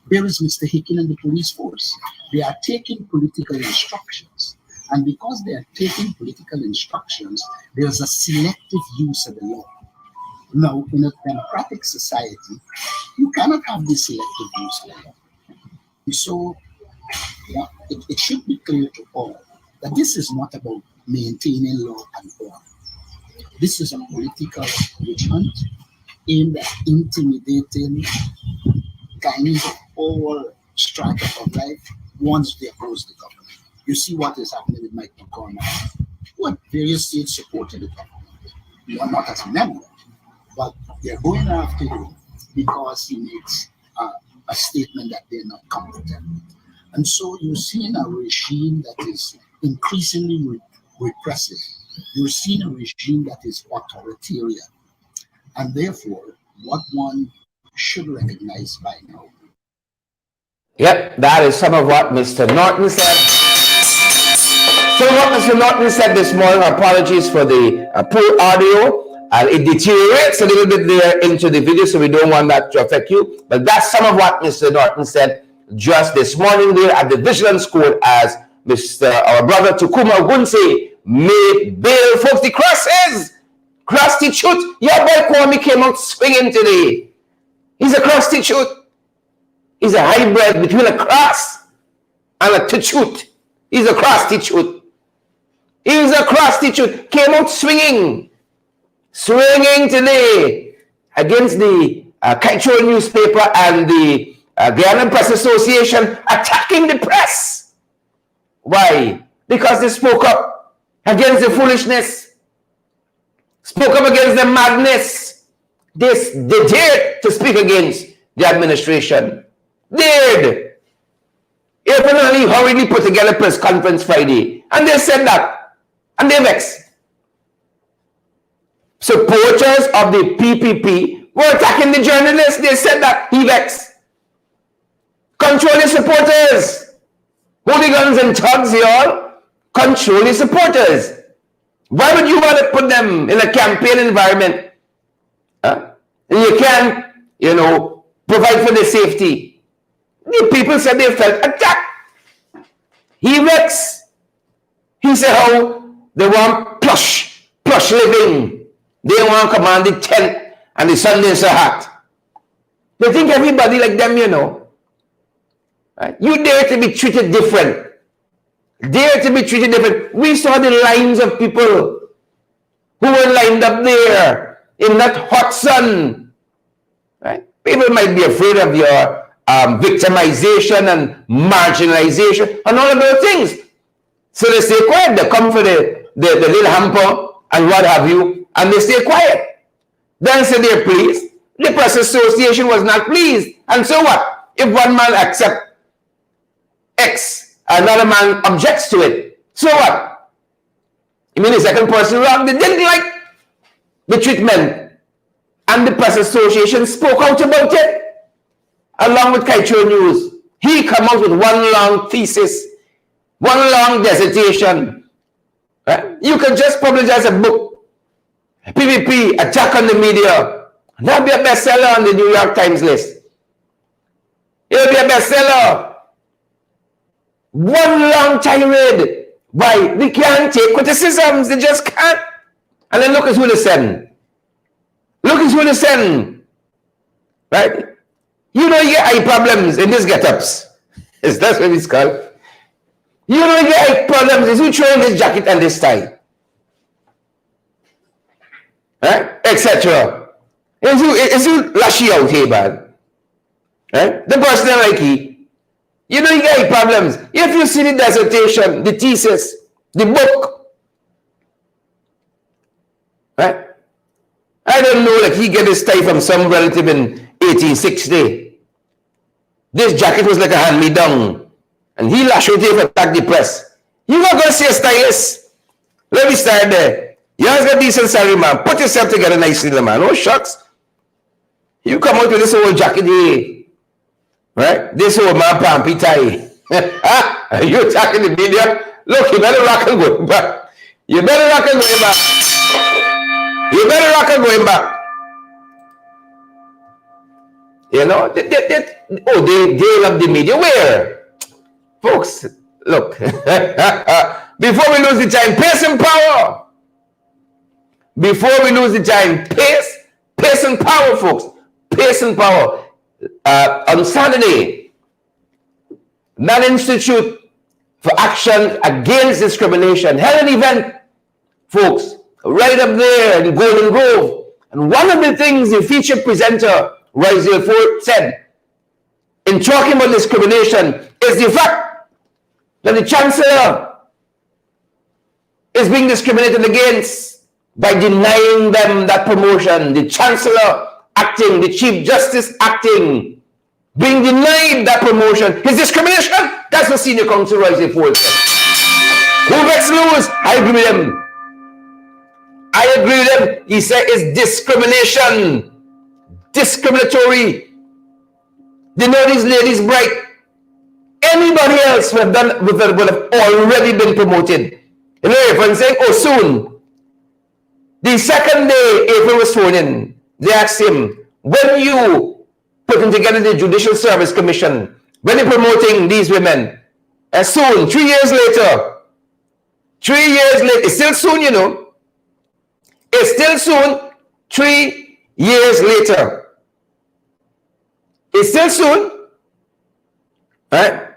There is Mr. Hicken and the police force. They are taking political instructions. And because they are taking political instructions, there's a selective use of the law. Now, in a democratic society, you cannot have this selective use of the law. So, yeah, it should be clear to all that this is not about maintaining law and order. This is a political witch hunt aimed at intimidating kinds of all strata of life once they oppose the government. You see what is happening with Mike McConnell. What various states supported the government. You are not as a member, but they're going after him because he makes a statement that they're not competent. And so you're seeing a regime that is increasingly repressive. You're seeing a regime that is authoritarian. And therefore, what one should recognize by now. Yep, that is some of what Mr. Norton said. So what Mr. Norton said this morning, apologies for the poor audio, and it deteriorates a little bit there into the video, so we don't want that to affect you. But that's some of what Mr. Norton said just this morning there at the Vigilance Court as our brother Tukuma Gunse made bail. Folks, the crosses, prostitute. Your boy Kwame came out swinging today. He's a prostitute. He's a hybrid between a cross and a titute. He's a prostitute. He's a prostitute. Came out swinging today against the Kaito newspaper and the Guyana Press Association, attacking the press. Why? Because they spoke up against the foolishness, spoke up against the madness. They dared to speak against the administration. Dared. Even hurriedly put together a press conference Friday, and they said that, and they vexed. Supporters of the PPP were attacking the journalists. They said that. He vexed. Control the supporters. Hooligans and thugs, y'all. Control the supporters. Why would you want to put them in a campaign environment? You can't, provide for their safety. The people said they felt attacked. He vexed. He said how they want plush living. They want to command the tent and the Sunday hat. They think everybody like them, Right? You dare to be treated different. Dare to be treated different. We saw the lines of people who were lined up there in that hot sun. Right? People might be afraid of your victimization and marginalization and all of those things. So they stay quiet. They come for the little hamper and what have you, and they stay quiet. Then say they're pleased. The Press Association was not pleased. And so what? If one man accepts X, another man objects to it. So what? You mean the second person wrong? They didn't like the treatment. And the Press Association spoke out about it. Along with Kaito News. He come out with one long thesis, one long dissertation. Right? You can just publish as a book. PPP, attack on the media. That'll be a bestseller on the New York Times list. It'll be a bestseller. One long tirade. Why? They can't take criticisms. They just can't. And then look at who they send. Look at who they send. Right? You get eye problems in these get-ups. Is that what it's called? You get eye problems. Is who throwing this jacket and this tie? Right? Etc. Is who lashy out here, man? Right? The person like he. You get eye problems. If you see the dissertation, the thesis, the book, right? I don't know, like he get his tie from some relative in 1860. This jacket was like a hand-me-down. And he lashed out here for attack the press. You not going to see a stylist. Let me start there. You guys got decent salary, man. Put yourself together nicely, man. Oh, shucks. You come out with this old jacket here. Right? This old man pampy tie. You attacking the media? Look, you better rock and go back. You better rock and go back. You better rock and go back. They love the media. Where? Folks, look. Before we lose the time, pace and power. Before we lose the time, pace and power, folks. Pace and power. On Saturday, Man Institute for Action Against Discrimination held an event, folks, right up there in Golden Grove. And one of the things the featured presenter, Royce Ford, said in talking about discrimination is the fact that the chancellor is being discriminated against by denying them that promotion. The chancellor acting, the chief justice acting, being denied that promotion is discrimination. That's what Senior Counsel Royce Ford said. Who makes lose? I agree with him. I agree with him. He said it's discrimination. Discriminatory. They know these ladies bright. Anybody else would have already been promoted. You know, if I'm saying, oh, soon. The second day April was sworn in, they asked him, when you putting together the Judicial Service Commission, when you're promoting these women, as soon, 3 years later, it's still soon, you know. It's still soon, 3 years later. It's still soon. Right?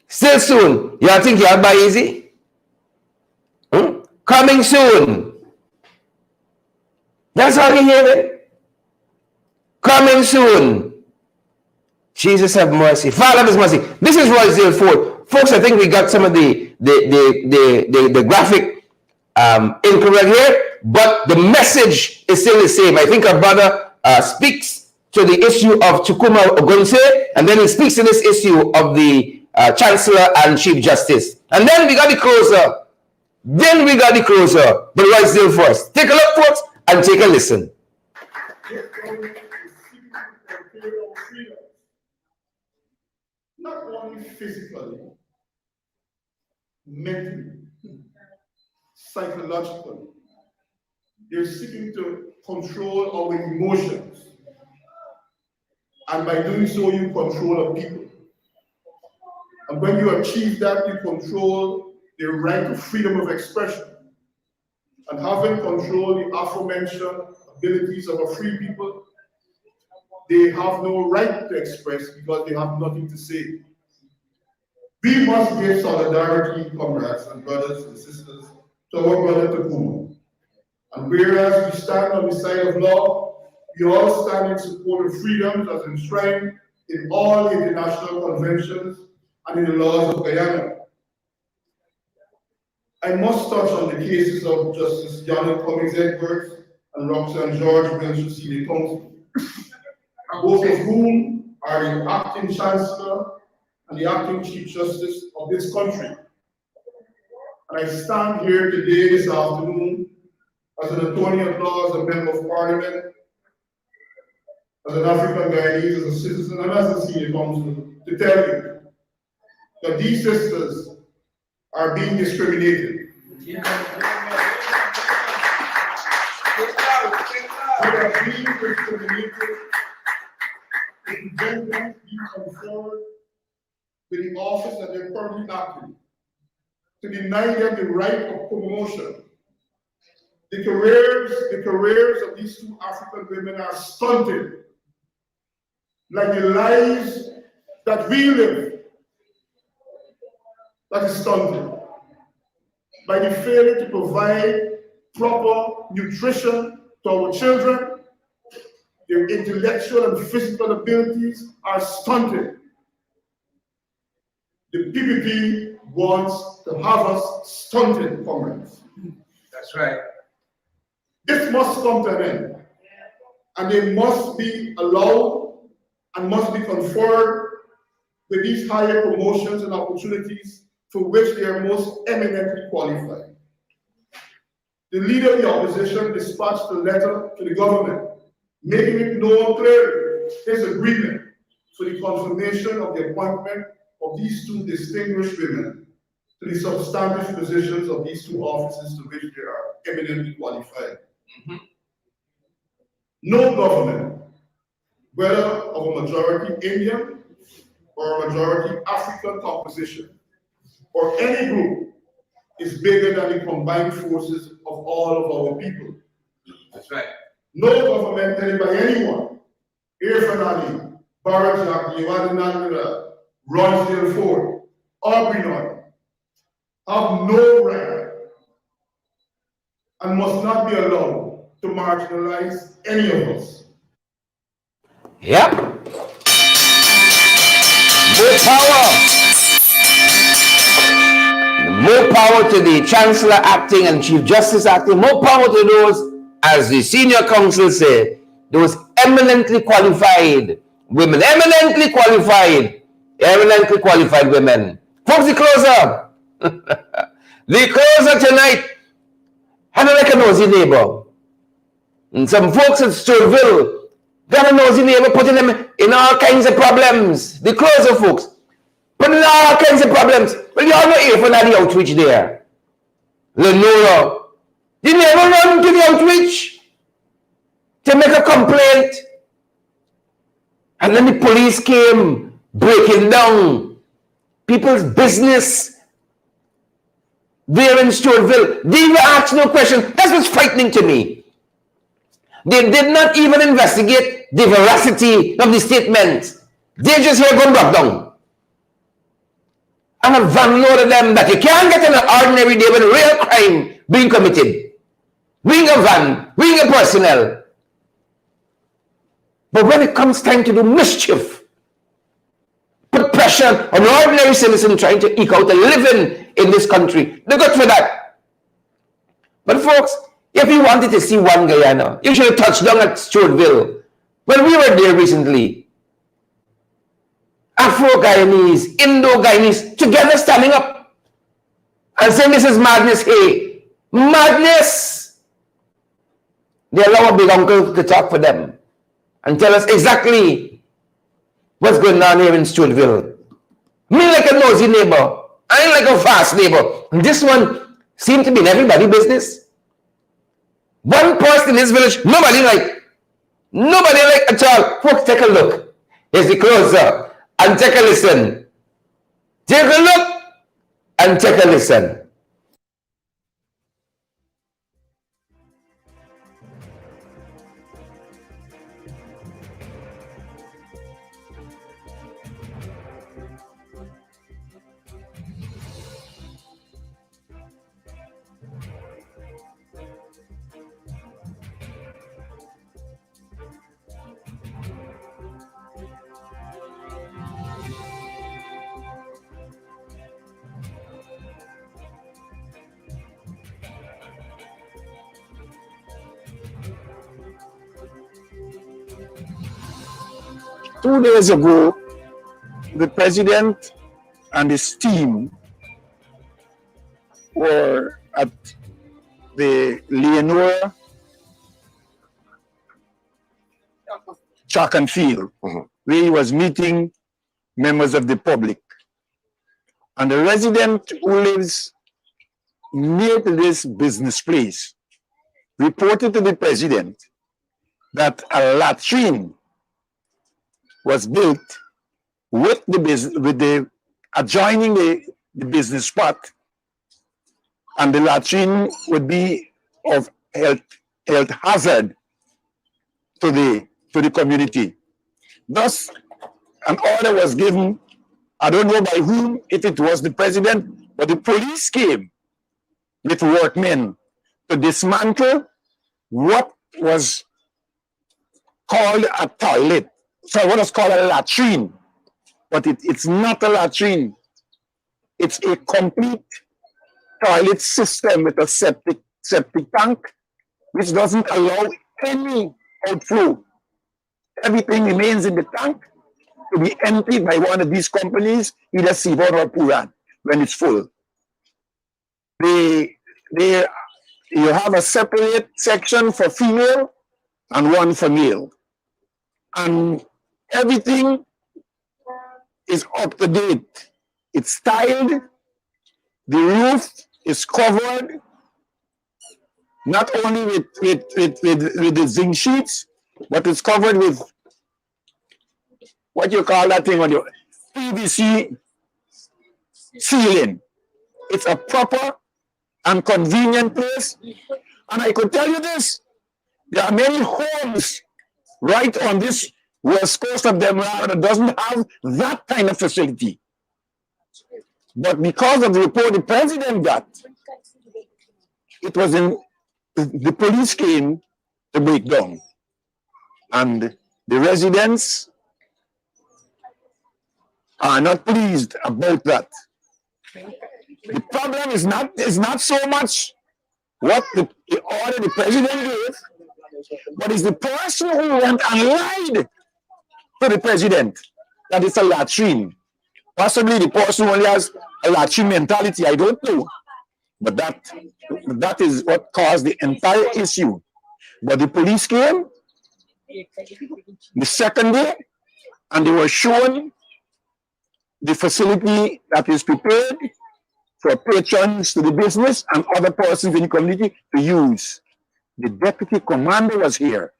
Still soon. You think you'll buy easy? Coming soon. That's all you hear. Coming soon. Jesus have mercy. Father have his mercy. This is Royce Ford. Folks, I think we got some of the graphic incorrect here, but the message is still the same. I think our brother speaks to the issue of Chukuma Ogunse, and then he speaks to this issue of the Chancellor and Chief Justice. And then we got the closer. But Royce first. Take a look, folks, and take a listen. Not only physically, mentally, psychologically, they're seeking to control our emotions. And by doing so, you control a people. And when you achieve that, you control their right to freedom of expression. And having controlled the aforementioned abilities of a free people, they have no right to express because they have nothing to say. We must give solidarity, comrades and brothers and sisters, to our brother Takuma. And whereas we stand on the side of law, we all stand in support of freedoms as enshrined in all international conventions and in the laws of Guyana. I must touch on the cases of Justice Janet Cummings Edwards and Roxanne George Wilson Senior Counsel, both of whom are the acting Chancellor and the acting Chief Justice of this country. And I stand here today, this afternoon, as an attorney at law, as a member of Parliament, as an African Guyanese, as a citizen, and as a senior counsel, to tell you that these sisters are being discriminated. They are being discriminated to prevent them being conferred with the office that they're currently acting, to deny them the right of promotion. The careers of these two African women are stunted, like the lives that we live, that is stunted by the failure to provide proper nutrition to our children. Their intellectual and physical abilities are stunted. The PPP wants to have us stunted, comrades. That's right. This must come to an end, and they must be allowed and must be conferred with these higher promotions and opportunities for which they are most eminently qualified. The leader of the opposition dispatched a letter to the government, making it known clearly his agreement for the confirmation of the appointment of these two distinguished women to the substantive positions of these two offices to which they are eminently qualified. No government, whether of a majority Indian or a majority African composition, or any group, is bigger than the combined forces of all of our people. That's right. No government headed by anyone, Irfan Bharat Jaggi, Wadinandra, Royce Ford, Aubrey Norton, have no right and must not be allowed to marginalize any of us. Yep. More power. More power to the Chancellor acting and Chief Justice acting. More power to those, as the Senior Counsel said, those eminently qualified women, eminently qualified women. Folks, the closer. The closer tonight had like a nosy neighbor. And some folks at Stewartville got a nosy neighbor, putting them in all kinds of problems. The closer folks putting in all kinds of problems. Well, you all know if we're not the outreach there. Lenora, you never run to the outreach to make a complaint. And then the police came breaking down people's business there in Stewartville. They were asked no question. That's what's frightening to me. They did not even investigate the veracity of the statement. They just here going back down. And a van load of them that you can't get in an ordinary day when real crime being committed. Bring a van, bring a personnel. But when it comes time to do mischief, put pressure on an ordinary citizen trying to eke out a living in this country, they're good for that. But folks, if you wanted to see one Guyana, you should have touched down at Stewartville. When we were there recently, Afro-Guyanese, Indo-Guyanese, together standing up and saying this is madness. Hey, madness! They allow a big uncle to talk for them and tell us exactly what's going on here in Stewartville. Me like a nosy neighbor, I ain't like a fast neighbor. And this one seemed to be in everybody's business. One person in this village, nobody like at all. Folks, take a look. Here's the closer. And take a listen. Take a look and take a listen. Two days ago, the president and his team were at the Leonora track and field, where he was meeting members of the public. And the resident who lives near to this business place reported to the president that a latrine was built with the adjoining the business spot, and the latrine would be of health hazard to the community. Thus, an order was given. I don't know by whom, if it was the president, but the police came with workmen to dismantle what was called a toilet. So what is called a latrine, but it's not a latrine. It's a complete toilet system with a septic tank, which doesn't allow any outflow. Everything remains in the tank to be emptied by one of these companies, either Seaboard or Puran, when it's full. You have a separate section for female and one for male. And everything is up to date. It's tiled. The roof is covered, not only with the zinc sheets, but it's covered with what you call that thing on your PVC ceiling. It's a proper and convenient place. And I could tell you this, there are many homes right on this west coast of Demerara that doesn't have that kind of facility. But because of the report the president got, it was the police came to break down. And the residents are not pleased about that. The problem is not so much what the order the president gave, but it's the person who went and lied to the president that it's a latrine. Possibly the person only has a latrine mentality, I don't know. But that is what caused the entire issue. But the police came the second day and they were shown the facility that is prepared for patrons to the business and other persons in the community to use. The deputy commander was here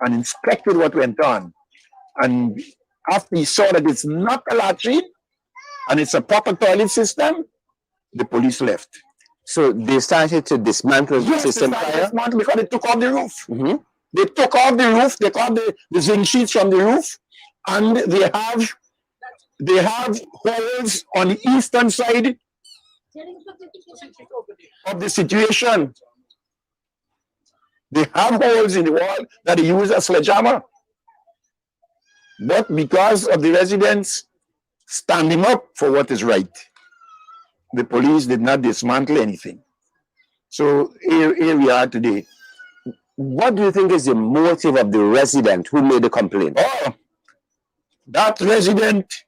and inspected what went on. And after he saw that it's not a latrine and it's a proper toilet system, the police left. So they started to dismantle the system prior? Because they took off the roof. They took off the roof, they took off the zinc sheets from the roof, and they have holes on the eastern side of the situation. They have holes in the wall that they use as sledgehammer. But because of the residents standing up for what is right, the police did not dismantle anything. So here we are today. What do you think is the motive of the resident who made the complaint? Oh, that resident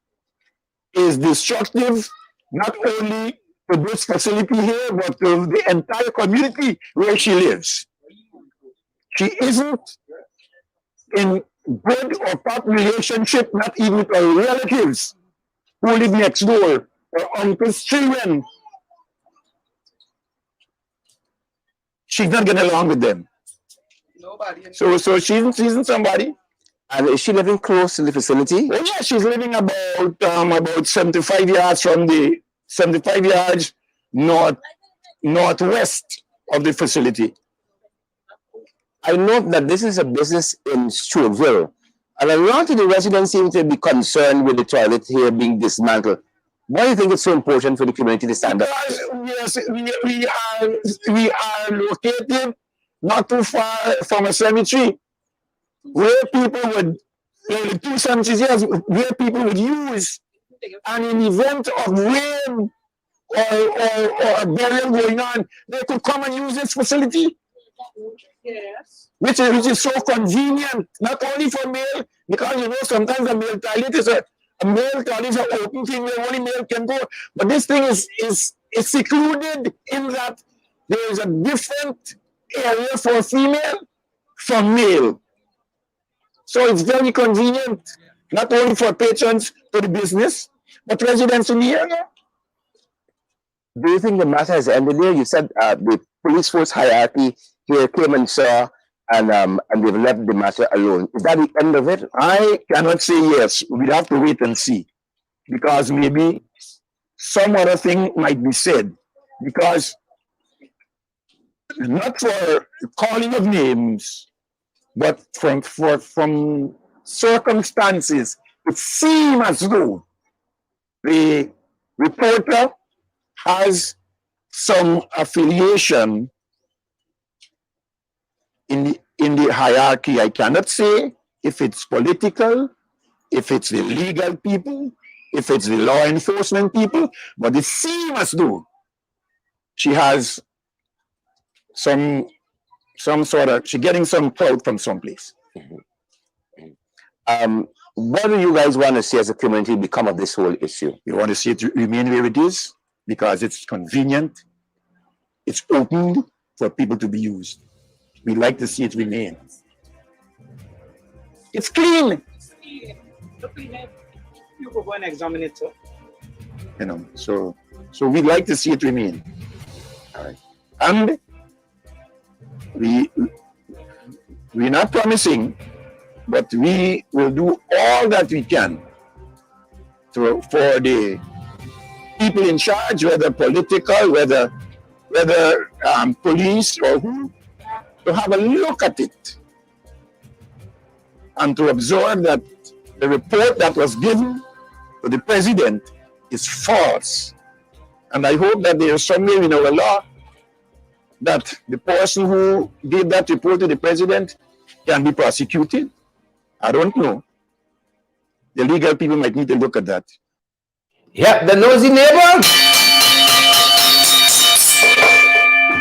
is destructive, not only to this facility here, but to the entire community where she lives. She isn't in good or proper relationship, not even with her relatives who live next door, or uncle's children. She's not getting along with them. So she isn't somebody. And is she living close to the facility? Well, yeah, she's living about 75 yards from the 75 yards northwest of the facility. I note that this is a business in Stewartville, and a lot of the residents seem to be concerned with the toilet here being dismantled. Why do you think it's so important for the community to stand up? Because we are located not too far from a cemetery where people would, the 2 cemeteries here, where people would use, and in the event of rain or a burial going on, they could come and use this facility. Yes. Which is so convenient, not only for male, because you know sometimes a male toilet is a male toilet is an open thing where only male can go. But this thing is secluded in that there is a different area for female from male. So it's very convenient, not only for patrons to the business, but residents in the area. Do you think the matter has ended there? You said the police force hierarchy here came and saw, and they've left the matter alone. Is that the end of it? I cannot say yes. We'd have to wait and see, because maybe some other thing might be said. Because not for calling of names, but from circumstances, it seems as though the reporter has some affiliation in the hierarchy. I cannot say if it's political, if it's the legal people, if it's the law enforcement people, but it seems as though she has some sort of, she's getting some clout from someplace. What do you guys want to see as a community become of this whole issue? We want to see it remain where it is because it's convenient, it's open for people to be used. We like to see it remain. It's clean. You go and examine it, sir. You know, so we like to see it remain. All right. And we're not promising, but we will do all that we can for the people in charge, whether political, whether police or who, to have a look at it and to observe that the report that was given to the president is false. And I hope that there is somewhere in our law that the person who gave that report to the president can be prosecuted. I don't know. The legal people might need to look at that. Yep, the nosy neighbor.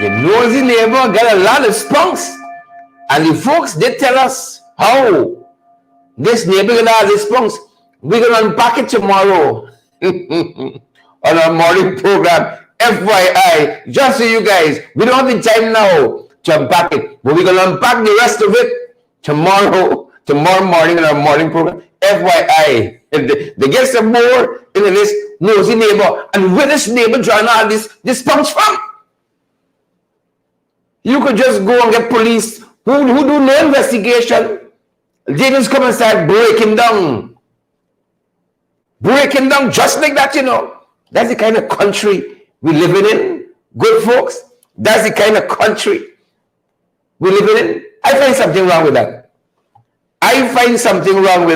The nosy neighbor got a lot of spunks. And the folks, they tell us how This neighbor gonna have this punks. We're gonna unpack it tomorrow on our morning program. FYI, just so you guys, we don't have the time now to unpack it, but we're gonna unpack the rest of it tomorrow morning in our morning program. FYI, they get some more in the list. Nosey neighbor, and where this neighbor trying to have this punch from? You could just go and get police who do no investigation. They just come and start breaking down just like that, you know. That's the kind of country we living in, good folks. That's the kind of country we living in. I find something wrong with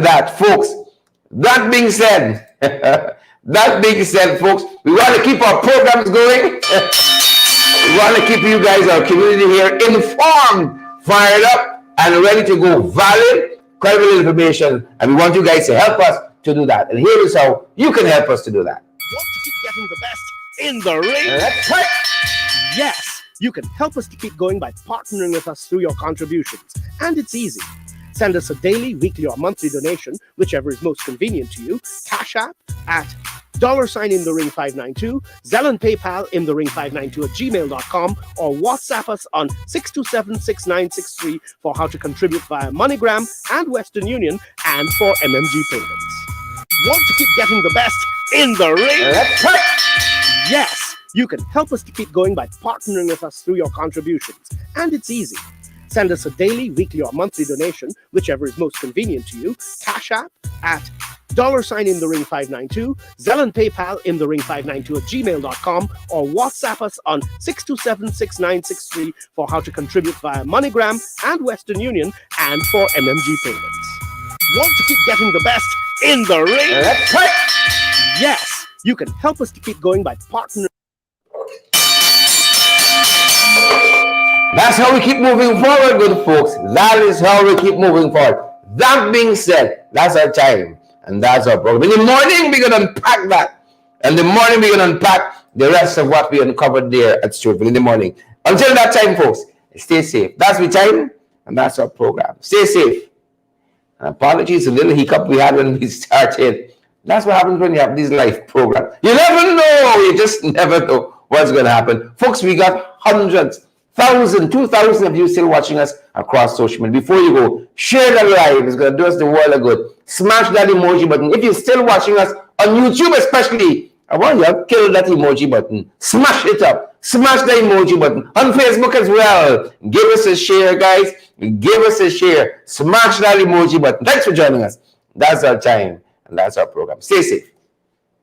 that. Folks. That being said, folks, we want to keep our programs going. We want to keep you guys, our community here, informed, fired up, and ready to go. Valid, credible information, and we want you guys to help us to do that. And here is how you can help us to do that. Want to keep getting the best in the ring? That's right. Yes, you can help us to keep going by partnering with us through your contributions. And it's easy. Send us a daily, weekly, or monthly donation, whichever is most convenient to you. Cash App at $in-the-ring592, Zelle and PayPal in the ring592 at gmail.com, or WhatsApp us on 627-6963 for how to contribute via MoneyGram and Western Union and for MMG payments. Want to keep getting the best in the ring? That's right. Yes, you can help us to keep going by partnering with us through your contributions. And it's easy. Send us a daily, weekly, or monthly donation, whichever is most convenient to you. Cash App at $in-the-ring592, Zelle and PayPal in the ring592 at gmail.com, or WhatsApp us on 627-6963 for how to contribute via MoneyGram and Western Union and for MMG payments. Want to keep getting the best in the ring? That's right. Yes, you can help us to keep going by partnering. That's how we keep moving forward, good folks. That is how we keep moving forward. That being said, that's our time. And that's our program. In the morning, we're going to unpack that. In the morning, we're going to unpack the rest of what we uncovered there at Stewartville in the morning. Until that time, folks, stay safe. That's the time, and that's our program. Stay safe. And apologies, a little hiccup we had when we started. That's what happens when you have these live programs. You never know. You just never know what's going to happen. Folks, we got hundreds, 1,000, 2,000 of you still watching us across social media. Before you go, share that live. It's going to do us the world of good. Smash that emoji button. If you're still watching us on YouTube especially, I want you to kill that emoji button. Smash it up. Smash the emoji button. On Facebook as well. Give us a share, guys. Give us a share. Smash that emoji button. Thanks for joining us. That's our time, and that's our program. Stay safe.